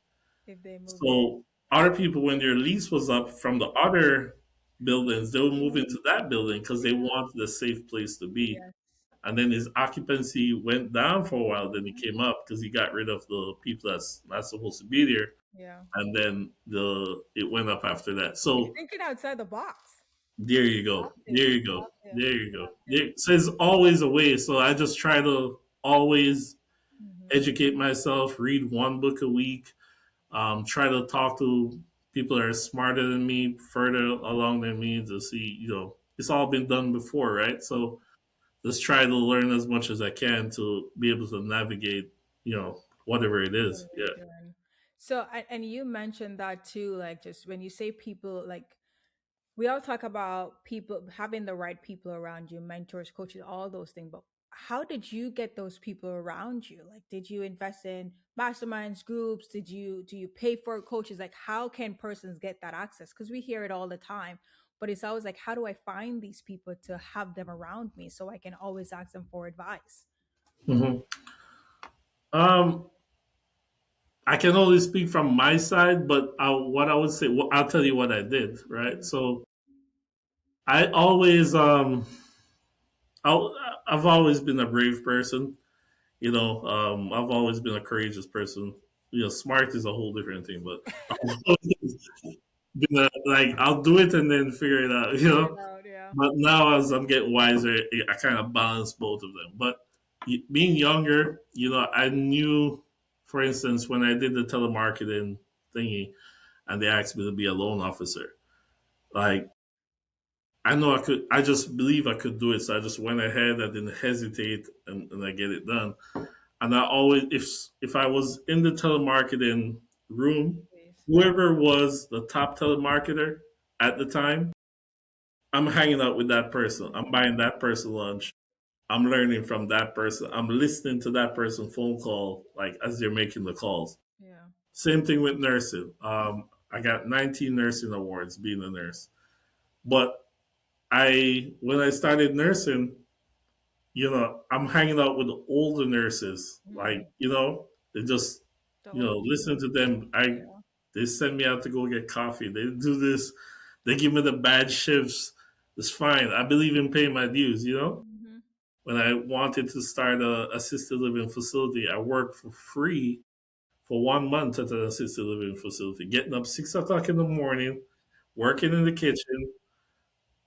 If they moved in. So other people, when their lease was up from the other buildings, they would move Mhm. into that building because they Yeah. wanted a safe place to be. Yes. And then his occupancy went down for a while. Then he Mhm. came up because he got rid of the people that's not supposed to be there. Yeah. And then it went up after that. He's So thinking outside the box. there you Love go. There it. you go. Love it. There you go. Love it. So there's always a way. So I just try to always Mm-hmm. educate myself, read one book a week, try to talk to people that are smarter than me, further along than me to see, it's all been done before, right? So just try to learn as much as I can to be able to navigate, whatever it What is. are Yeah. we doing? So, and you mentioned that too, like just when you say people, like we all talk about people having the right people around you, mentors, coaches, all those things. But how did you get those people around you? Like, did you invest in masterminds, groups? Do you pay for coaches? Like, how can persons get that access? Because we hear it all the time, but it's always like, how do I find these people to have them around me so I can always ask them for advice? hmm Um, I can only speak from my side, but what I would say, I'll tell you what I did, right? Mhm. So I always, I've always been a brave person. I've always been a courageous person. Smart is a whole different thing, but I've always been like, I'll do it and then figure it out, Figure it out, yeah. But now as I'm getting wiser, I kind of balance both of them. But being younger, I knew, for instance, when I did the telemarketing thingy and they asked me to be a loan officer, like, I know I could, I just believe I could do it. So I just went ahead. I didn't hesitate and I get it done. And I always, if I was in the telemarketing room, Please. whoever was the top telemarketer at the time, I'm hanging out with that person. I'm Mhm. buying that person lunch. I'm learning from that person. I'm listening to that person phone call, like as they're making the calls. Yeah. Same thing with nursing. I got 19 nursing awards being a nurse. But when I started nursing, I'm hanging out with the older nurses. Like, Mm. they just, The OG. listen to them. Yeah. They send me out to go get coffee. They do this. They give me the bad shifts. It's fine. I. Believe in paying my dues. Hmm. When I wanted to start a assisted living facility, I worked for free for 1 month at an assisted living facility, getting up 6 o'clock in the morning, working in the kitchen,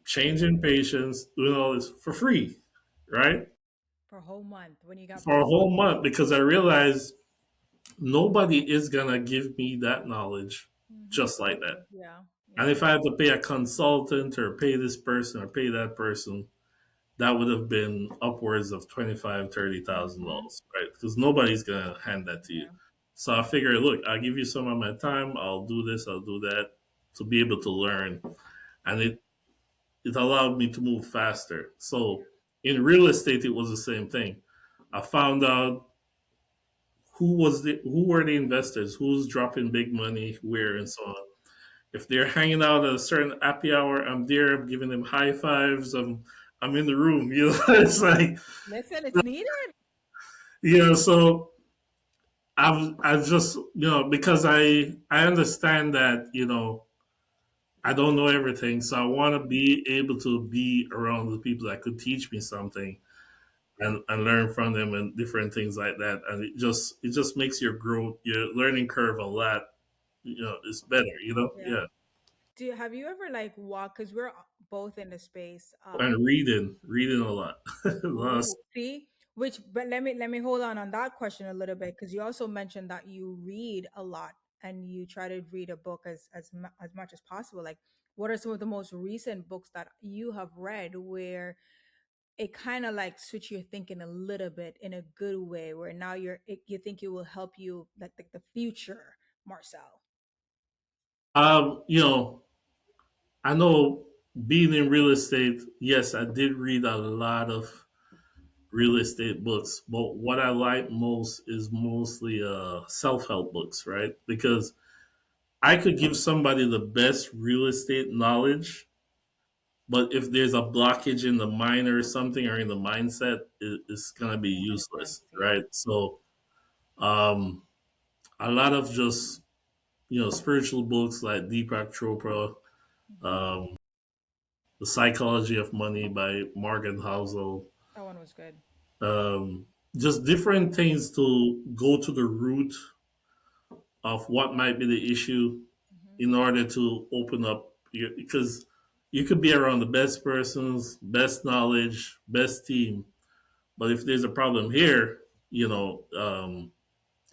changing patients, doing all this for free, right? For a whole month when you got for a paid. whole month because I realized nobody is gonna give me that knowledge Mm-hmm. just like that. Yeah, And yeah. if I had to pay a consultant or pay this person or pay that person, that would have been upwards of Mm-hmm. $25,000, $30,000, right? Because nobody's gonna hand that to you. Yeah, So I figured, look, I'll give you some of my time. I'll do this. I'll do that to be able to learn, and it allowed me to move faster. So in real estate, it was the same thing. I found out who were the investors, who's dropping big money, where, and so on. If they're hanging out at a certain happy hour, I'm there. I'm giving them high fives. I'm in the room. You know, it's like listen, it's needed. so I've just because I understand that I don't know everything, so I want to be able to be around the people that could teach me something and learn from them and different things like that. And it just makes your growth, your learning curve a lot. It's better. Yeah. Yeah. Have you ever like walked? Because we're both in the space. And reading a lot. Oh, see, but let me hold on that question a little bit because you also mentioned that you read a lot and you try to read a book as much as possible. Like, what are some of the most recent books that you have read where it kind of like switch your thinking a little bit in a good way, where now you think it will help you like the future, Marcel? You know, I know being in real estate, yes, I did read a lot of real estate books, but what I like most is mostly self help books, right? Because I could give somebody the best real estate knowledge, but if there's a blockage in the mind or something or in the mindset, it's gonna be Won't make sense. useless, Yeah. right? So um, a lot of just spiritual books like Deepak Chopra, Hmm. um, The Psychology of Money by Morgan Housel, That one was good. um, just different things to go to the root of what might be the issue Hmm. in order to open up because you could be around the best persons, best knowledge, best team, but if there's a problem here, it's Yeah. gonna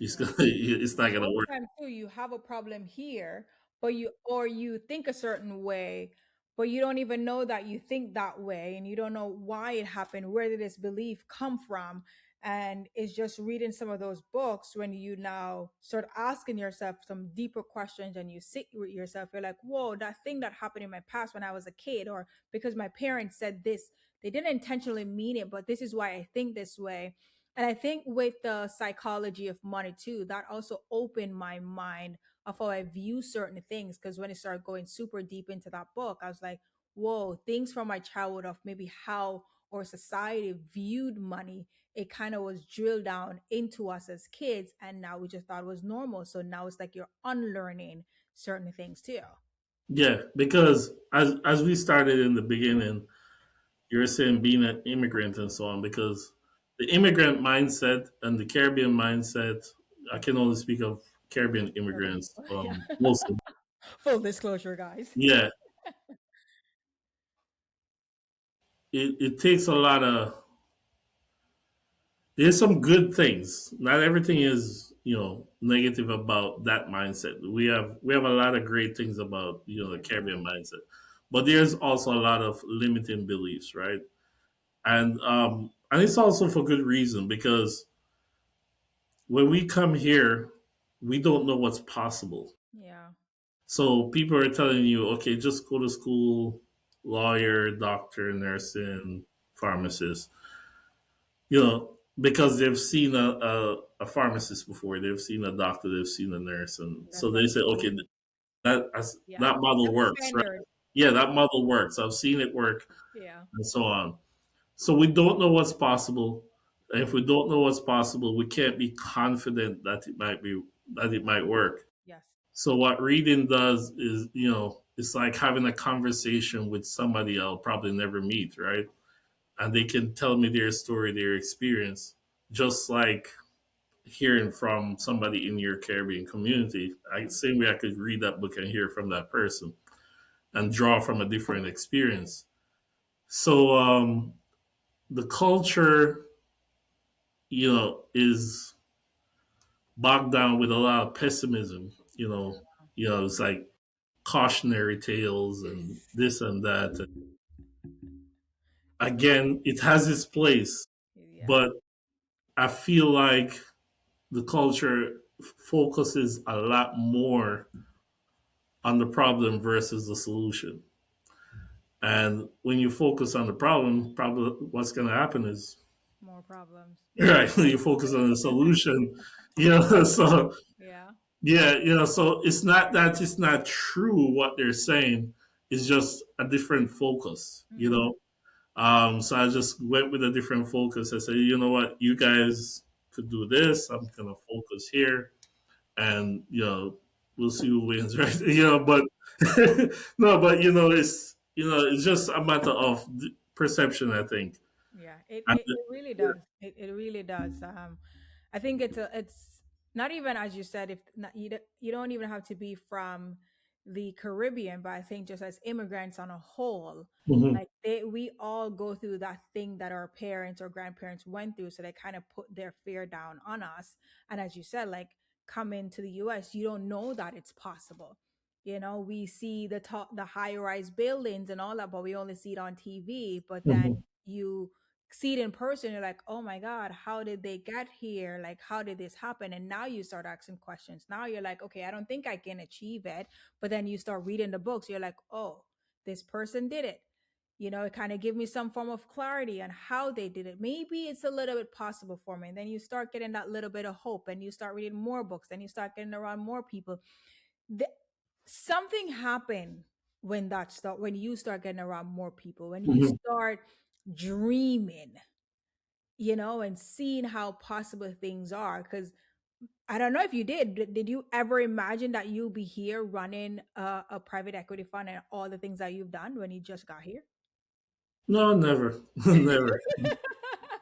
it's not gonna Most work. times too, you have a problem here, but you think a certain way, but you don't even know that you think that way, and you don't know why it happened. Where did this belief come from? And it's just reading some of those books when you now start asking yourself some deeper questions, and you sit with yourself. You're like, "Whoa, that thing that happened in my past when I was a kid, or because my parents said this, they didn't intentionally mean it, but this is why I think this way." And I think with the psychology of money too, that also opened my mind of how I view certain things. Because when I started going super deep into that book, I was like, whoa, things from my childhood of maybe how our society viewed money, it kind of was drilled down into us as kids. And now we just thought it was normal. So now it's like you're unlearning certain things too. Yeah, because as we started in the beginning, you're saying being an immigrant and so on, because the immigrant mindset and the Caribbean mindset, I can only speak of Caribbean immigrants, Yeah. mostly. Full disclosure, guys. Yeah, it takes a lot of. There's some good things. Not everything is negative about that mindset. We have a lot of great things about the Caribbean mindset, but there's also a lot of limiting beliefs, right? And it's also for good reason because when we come here, we don't know what's possible. Yeah. So people are telling you, okay, just go to school, lawyer, doctor, nursing, pharmacist, because they've seen a pharmacist before, they've seen a doctor, they've seen a nurse, and That's so they like, say, okay, yeah. that model That's the works, right? standard. Yeah, that model works. I've seen it work, Yeah. and so on. So we don't know what's possible. And if we don't know what's possible, we can't be confident that it might work. Yes. So what reading does is, it's like having a conversation with somebody I'll probably never meet, right? And they can tell me their story, their experience, just like hearing from somebody in your Caribbean community. Same way I could read that book and hear from that person and draw from a different experience. So the culture. is bogged down with a lot of pessimism. Yeah. It's like cautionary tales and this and that. And again, it has its place, Yeah. but I feel like the culture focuses a lot more on the problem versus the solution. And when you focus on the problem, probably what's going to happen is More problems. right. When you focus on the solution, so Yeah. yeah, so it's not that it's not true what they're saying. It's just a. Hmm. So I just went with a different focus. I said, you know what, you guys could do this. I'm gonna focus here, and we'll see who wins, right? But no, but it's just a matter of perception, I think. Yeah, it, And, it, it really does. It really does. I think it's not even as you said. If not, you don't even have to be from the Caribbean, but I think just as immigrants on a whole, Mhm, like we all go through that thing that our parents or grandparents went through, so they kind of put their fear down on us. And as you said, like coming to the U.S., you don't know that it's possible. We see the high rise buildings and all that, but we only see it on TV. But then mhm, you see it in person, you're like, oh my God, how did they get here? Like, how did this happen? And now you start asking questions. Now you're like, okay, I don't think I can achieve it. But then you start reading the books, you're like, oh, this person did it. It kind of give me some form of clarity on how they did it. Maybe it's a little bit possible for me. And then you start getting that little bit of hope and you start reading more books. Then you start getting around more people. The, Something happened when you start getting around more people, when you mhm. start dreaming, and seeing how possible things are. Because I don't know if you did you ever imagine that you'll be here running a private equity fund and all the things that you've done when you just got here? No, never, never,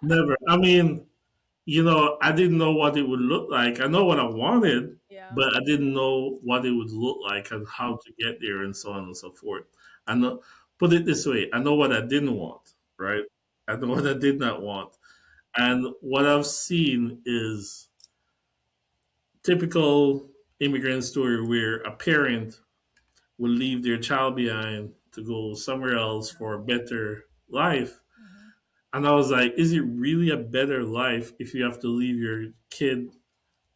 never. I mean, I didn't know what it would look like. I know what I wanted, Yeah. but I didn't know what it would look like and how to get there and so on and so forth. I know, put it this way, I know what I didn't want, right? I know what I did not want. And what I've seen is typical immigrant story where a parent will leave their child behind to go somewhere else for a better life. Hmm. And I was like, is it really a better life if you have to leave your kid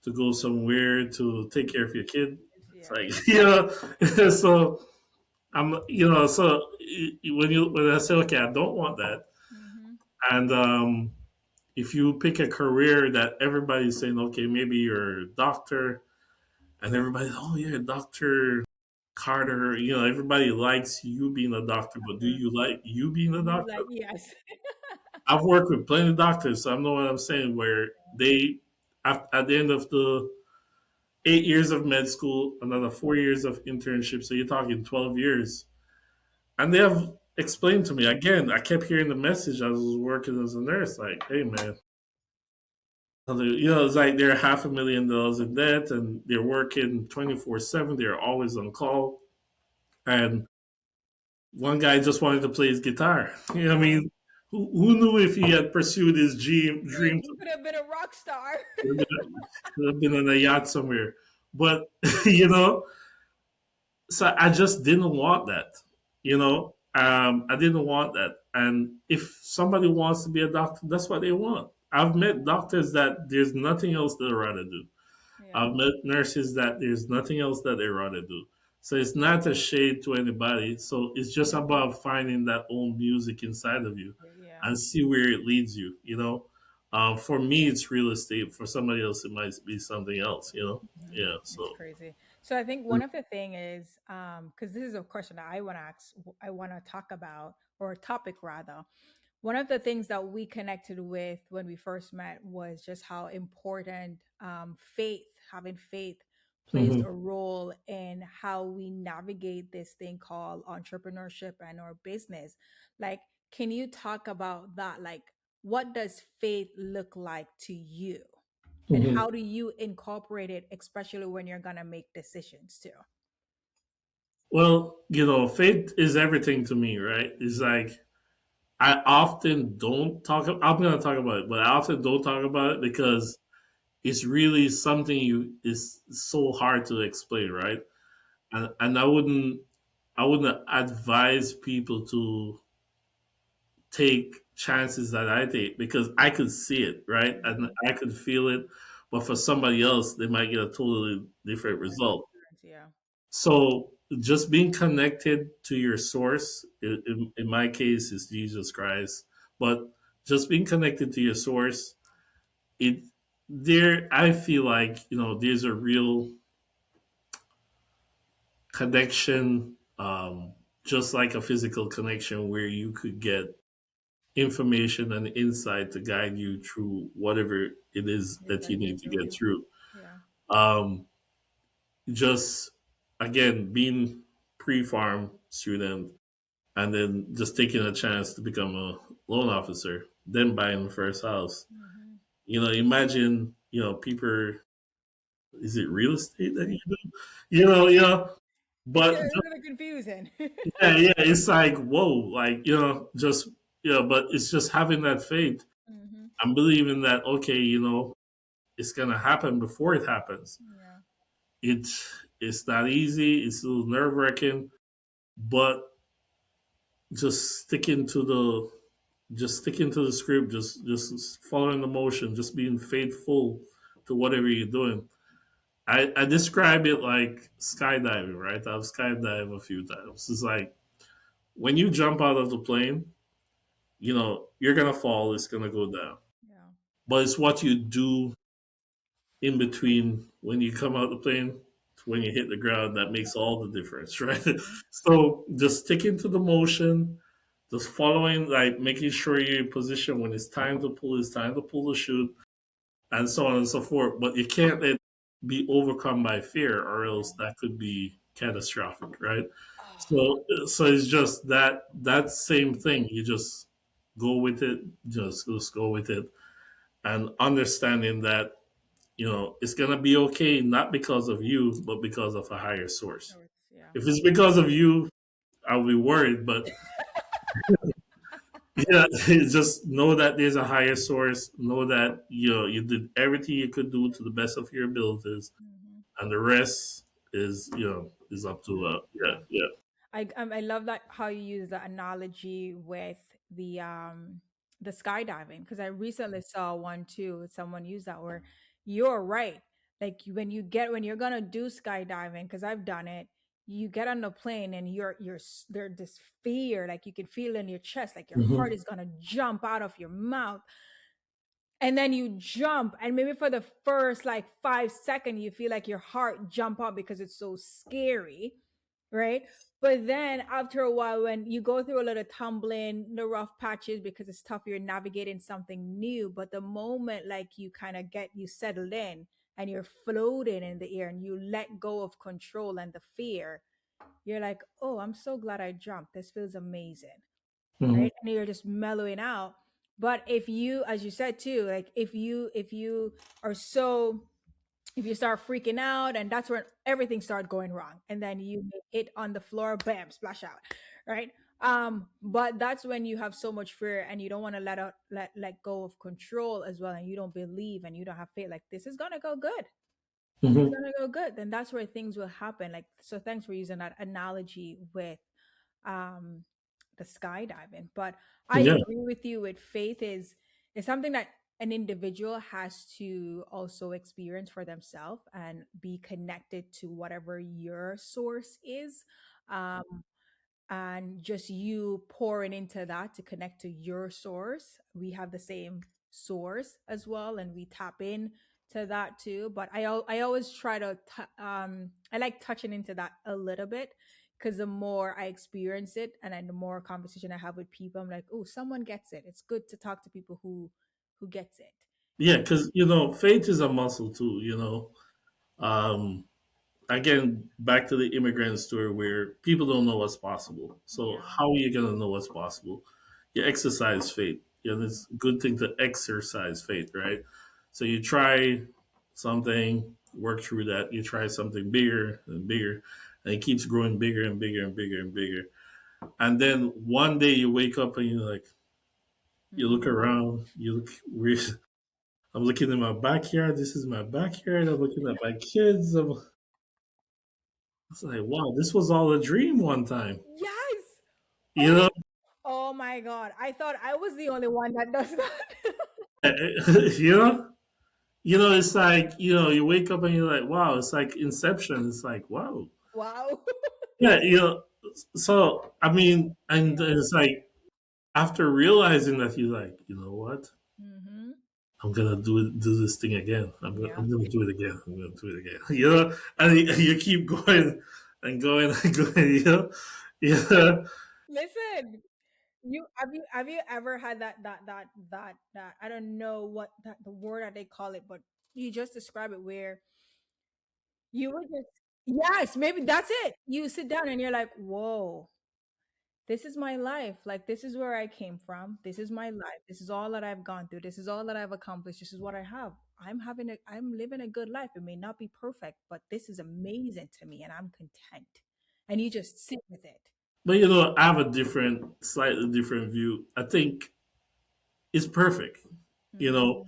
to go somewhere to take care of your kid? It's Yeah. like, so when I say, okay, I don't want that. Hmm. And if you pick a career that everybody's saying, okay, maybe you're a doctor, and everybody, oh yeah, Doctor Carter, everybody likes you being a doctor, but do you like you being a You doctor? like, yes. I've worked with plenty of doctors, so I know what I'm saying. Where they, at the end of the 8 years of med school, another 4 years of internship, so you're talking 12 years, and they have explained to me again. I kept hearing the message. I was working as a nurse, like, hey man, it's like they're $500,000 in debt, and they're working 24/7. They're always on call, and one guy just wanted to play his guitar. I Wow. mean, who knew if he had pursued his dream You could have been a rock star. could have been on a yacht somewhere? But you know, so I just didn't want that. I didn't want that. And if somebody wants to be a doctor, that's what they want. I've met doctors that there's nothing else they'd rather do. Yeah. I've met nurses that there's nothing else that they rather do. So it's not a shade to anybody. So it's just about finding that own music inside of you Yeah. and see where it leads you. For me, it's real estate. For somebody else, it might be something else. Mhm. Yeah. It's So. crazy. So I think one of the thing is, because this is a question that I want to ask, I want to talk about, or a topic rather. One of the things that we connected with when we first met was just how important having faith plays Mhm. a role in how we navigate this thing called entrepreneurship and our business. Like, can you talk about that? Like, what does faith look like to you? And Mhm. how do you incorporate it, especially when you're going to make decisions too? Well, faith is everything to me, right? It's like I often don't talk. I'm going to talk about it, but I often don't talk about it because it's really something you is so hard to explain, right? And I wouldn't advise people to take chances that I take because I could see it, right? And Mhm. I could feel it. But for somebody else, they might get a totally different Different result. experience, yeah. So just being connected to your source, in my case, is Jesus Christ. But just being connected to your source, it there I feel like there's a real connection, just like a physical connection where you could get information and insight to guide you through whatever it is It is that that you you're need to get doing. through. Yeah. Um, just again being pre-farm student and then just taking a chance to become a loan officer, then buying the first house. Hmm. Imagine, people, is it real estate that you do? It's But a little bit confusing. yeah, yeah, it's like whoa, like just but it's just having that faith Hmm. and believing that okay, it's gonna happen before it happens. Yeah. It's not easy. It's a little nerve wracking, but just sticking to the script, just following the motion, just being faithful to whatever you're doing. I describe it like skydiving, right? I've skydived a few times. It's like when you jump out of the plane, you're gonna fall, it's gonna go down. Yeah. But it's what you do in between when you come out the plane to when you hit the ground that makes all the difference, right? Hmm. So just sticking to the motion, just following, like making sure you're in position when it's time to pull the chute, and so on and so forth. But you can't be overcome by fear, or else that could be catastrophic, right? Oh, So it's just that same thing. You just go with it, just go with it, and understanding that it's gonna be okay, not because of you, but because of a higher source. so it's yeah. If it's because of you, I'll be worried. But yeah, just know that there's a higher source. Know that you did everything you could do to the best of your abilities, Hmm. and the rest is up to yeah, Yeah. yeah. I love that how you use the analogy with the skydiving, because I recently saw one too. Someone used that where you're right. Like when you're gonna do skydiving, because I've done it, you get on the plane and there's this fear, like you can feel it in your chest, like your heart Hmm. is gonna jump out of your mouth. And then you jump, and maybe for the first like 5 seconds you feel like your heart jump up because it's so scary, right? But then after a while, when you go through a little tumbling, the rough patches, because it's tough, you're navigating something new. But the moment like you kind of get you settled in and you're floating in the air and you let go of control and the fear, you're like, oh, I'm so glad I jumped, this feels amazing, Hmm. right? And you're just mellowing out. But if you, as you said too, like if you are so, if you start freaking out, and that's when everything starts going wrong, and then you hit on the floor, bam, splash out, right? But that's when you have so much fear and you don't want to let go of control as well, and you don't believe and you don't have faith, like this is gonna go good, this is Hmm. gonna go good, then that's where things will happen. Like, so thanks for using that analogy with um the skydiving. But I Yeah. agree with you, with faith is something that an individual has to also experience for themselves and be connected to whatever your source is. um and just you pouring into that to connect to your source. We have the same source as well, and we tap in to that too. But I always try to I like touching into that a little bit, because the more I experience it, and then the more conversation I have with people, I'm like, oh, someone gets it. It's good to talk to people who gets it. Yeah, because faith is a muscle too. Um, Again, back to the immigrant story where people don't know what's possible. So Yeah. how are you gonna know what's possible? You exercise faith. It's a good thing to exercise faith, right? So you try something, work through that. You try something bigger and bigger, and it keeps growing bigger and bigger and bigger and bigger. And then one day you wake up and you're like, You look Mm-hmm. around. You look. I'm looking in my backyard. This is my backyard. I'm looking at my kids. It's like, wow, this was all a dream one time. Yes. You Oh, know, oh my God. I thought I was the only one that does that. you know, It's like you wake up and you're like, wow, it's like Inception. It's like, wow, Wow. yeah, So I mean, and it's like after realizing that, you're like, you know what? Mm-hmm. I'm gonna do this thing again. Yeah. I'm gonna do it again. I'm gonna do it again. And you keep going and going and going. Yeah. Listen, you ever had that I don't know what that the word that they call it, but you just describe it where you would just yes, maybe that's it. You sit down and you're like, whoa, this is my life. Like this is where I came from. This is my life. This is all that I've gone through. This is all that I've accomplished. This is what I have. I'm living a good life. It may not be perfect, but this is amazing to me and I'm content. And you just sit with it. But I have a slightly different view. I think it's perfect. You know,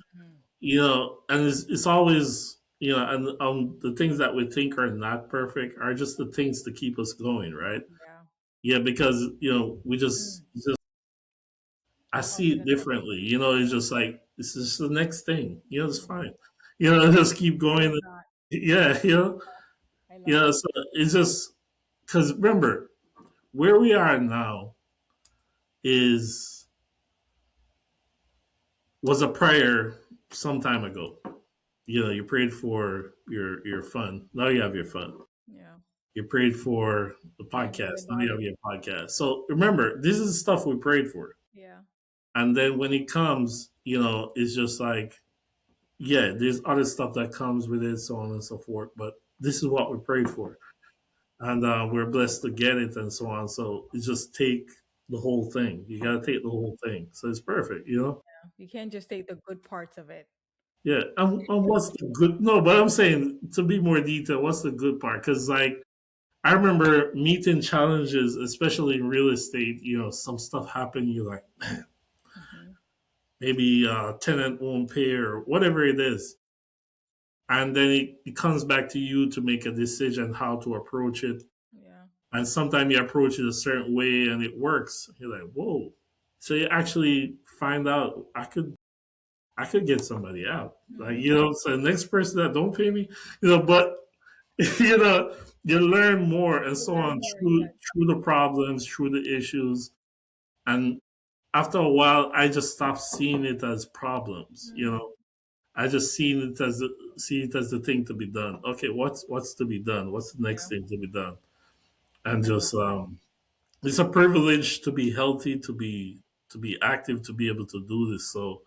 Mhm. and it's always and the things that we think are not perfect are just the things to keep us going, right? Yeah. Yeah, because we Mm. just I Oh, I was see it gonna say. differently. It's just like this is the next thing. It's Mhm. fine. Just keep I love going. that. Yeah, I love yeah. it. So it's just because remember where we are now is was a prayer some time ago. You prayed for your fun. Now you have your fun. Yeah. You prayed for the I have podcast. your Now you have daughter. your podcast. So remember, this is the stuff we prayed for. Yeah. And then when it comes, it's just like, yeah, there's other stuff that comes with it, so on and so forth. But this is what we prayed for. And we're blessed to get it and so on. So you just take the whole thing. You got to take the whole thing. So it's perfect. You can't just take the good parts of it. Yeah. And what's the good? No, but I'm saying to be more detailed, what's the good part? Because, like, I remember meeting challenges, especially in real estate. Some stuff happened. You're like, Hmm. maybe tenant won't pay or whatever it is. And then it comes back to you to make a decision how to approach it. Yeah. And sometimes you approach it a certain way and it works. You're like, whoa. So you actually find out I could get somebody out. Like, Hmm. so the next person that don't pay me, but you know, you learn more and You so learn on more. through Yes. through the problems, through the issues. And after a while I just stopped seeing it as problems. Hmm. I just see it as the thing to be done. Okay, what's to be done? What's the next Yeah. thing to be done? And I love just that. it's a privilege to be healthy, to be active, to be able to do this. So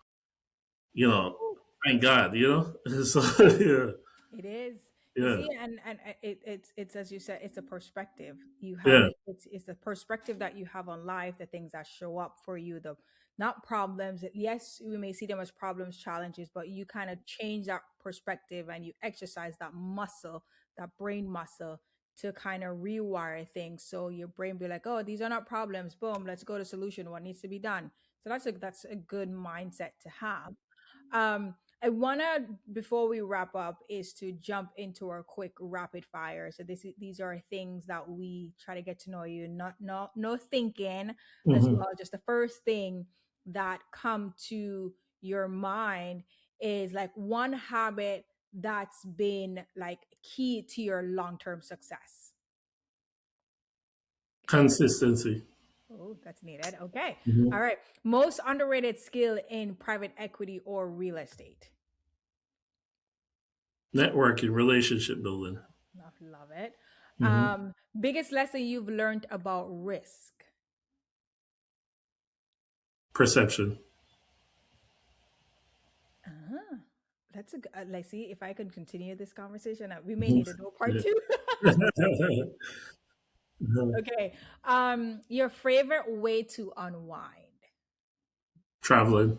you know, Woo. thank God. So yeah, It is. You yeah, see, and it's as you said, it's a perspective. You have yeah. it. It's the perspective that you have on life, the things that show up for you, the not problems. Yes, we may see them as problems, challenges, but you kind of change that perspective and you exercise that muscle, that brain muscle to kind of rewire things. So your brain be like, oh, these are not problems. Boom, let's go to solution. What needs to be done? So that's a good mindset to have. I wanna before we wrap up is to jump into our quick rapid fire. So these are things that we try to get to know you. Not no thinking as Hmm. well. Just the first thing that come to your mind is like one habit that's been like key to your long term success. Okay. Consistency. Oh, that's needed. Okay. All Hmm. right. Most underrated skill in private equity or real estate. Networking, relationship building. Love it. Hmm. Biggest lesson you've learned about risk. Perception. Ah, that's a like. See, if I could continue this conversation, we may Mhm. need a no part Yeah. two. Okay. Your favorite way to unwind. Traveling.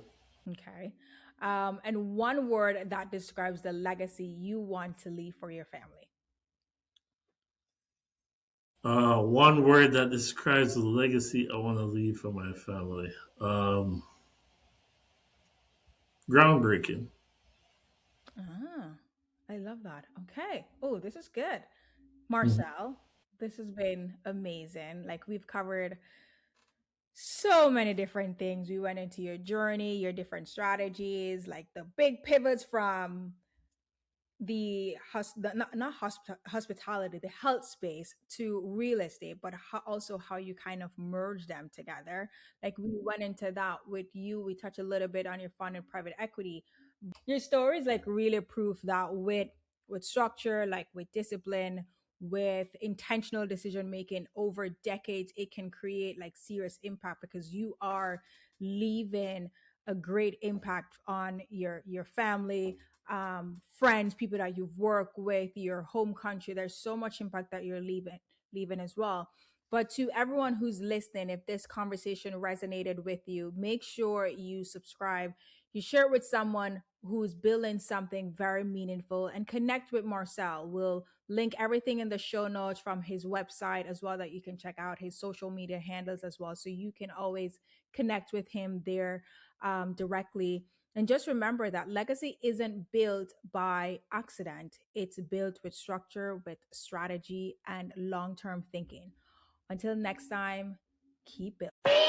Okay. And one word that describes the legacy you want to leave for your family. One word that describes the legacy I want to leave for my family. Um, Groundbreaking. Ah, I love that. Okay. Oh, this is good. Mhm. Marcel, this has been amazing. Like we've covered so many different things. We went into your journey, your different strategies, like the big pivots from not hospitality, the health space to real estate, but also how you kind of merge them together. Like we went into that with you. We touched a little bit on your fund and private equity. Your story is like really proof that with structure, like with discipline, with intentional decision making over decades, it can create like serious impact because you are leaving a great impact on your family, friends, people that you've worked with, your home country. There's so much impact that you're leaving as well. But to everyone who's listening, if this conversation resonated with you, make sure you subscribe, you share it with someone who's building something very meaningful, and connect with Marcel. We'll link everything in the show notes from his website as well, that you can check out his social media handles as well. So you can always connect with him there directly. And just remember that legacy isn't built by accident, it's built with structure, with strategy, and long term thinking. Until next time, keep building.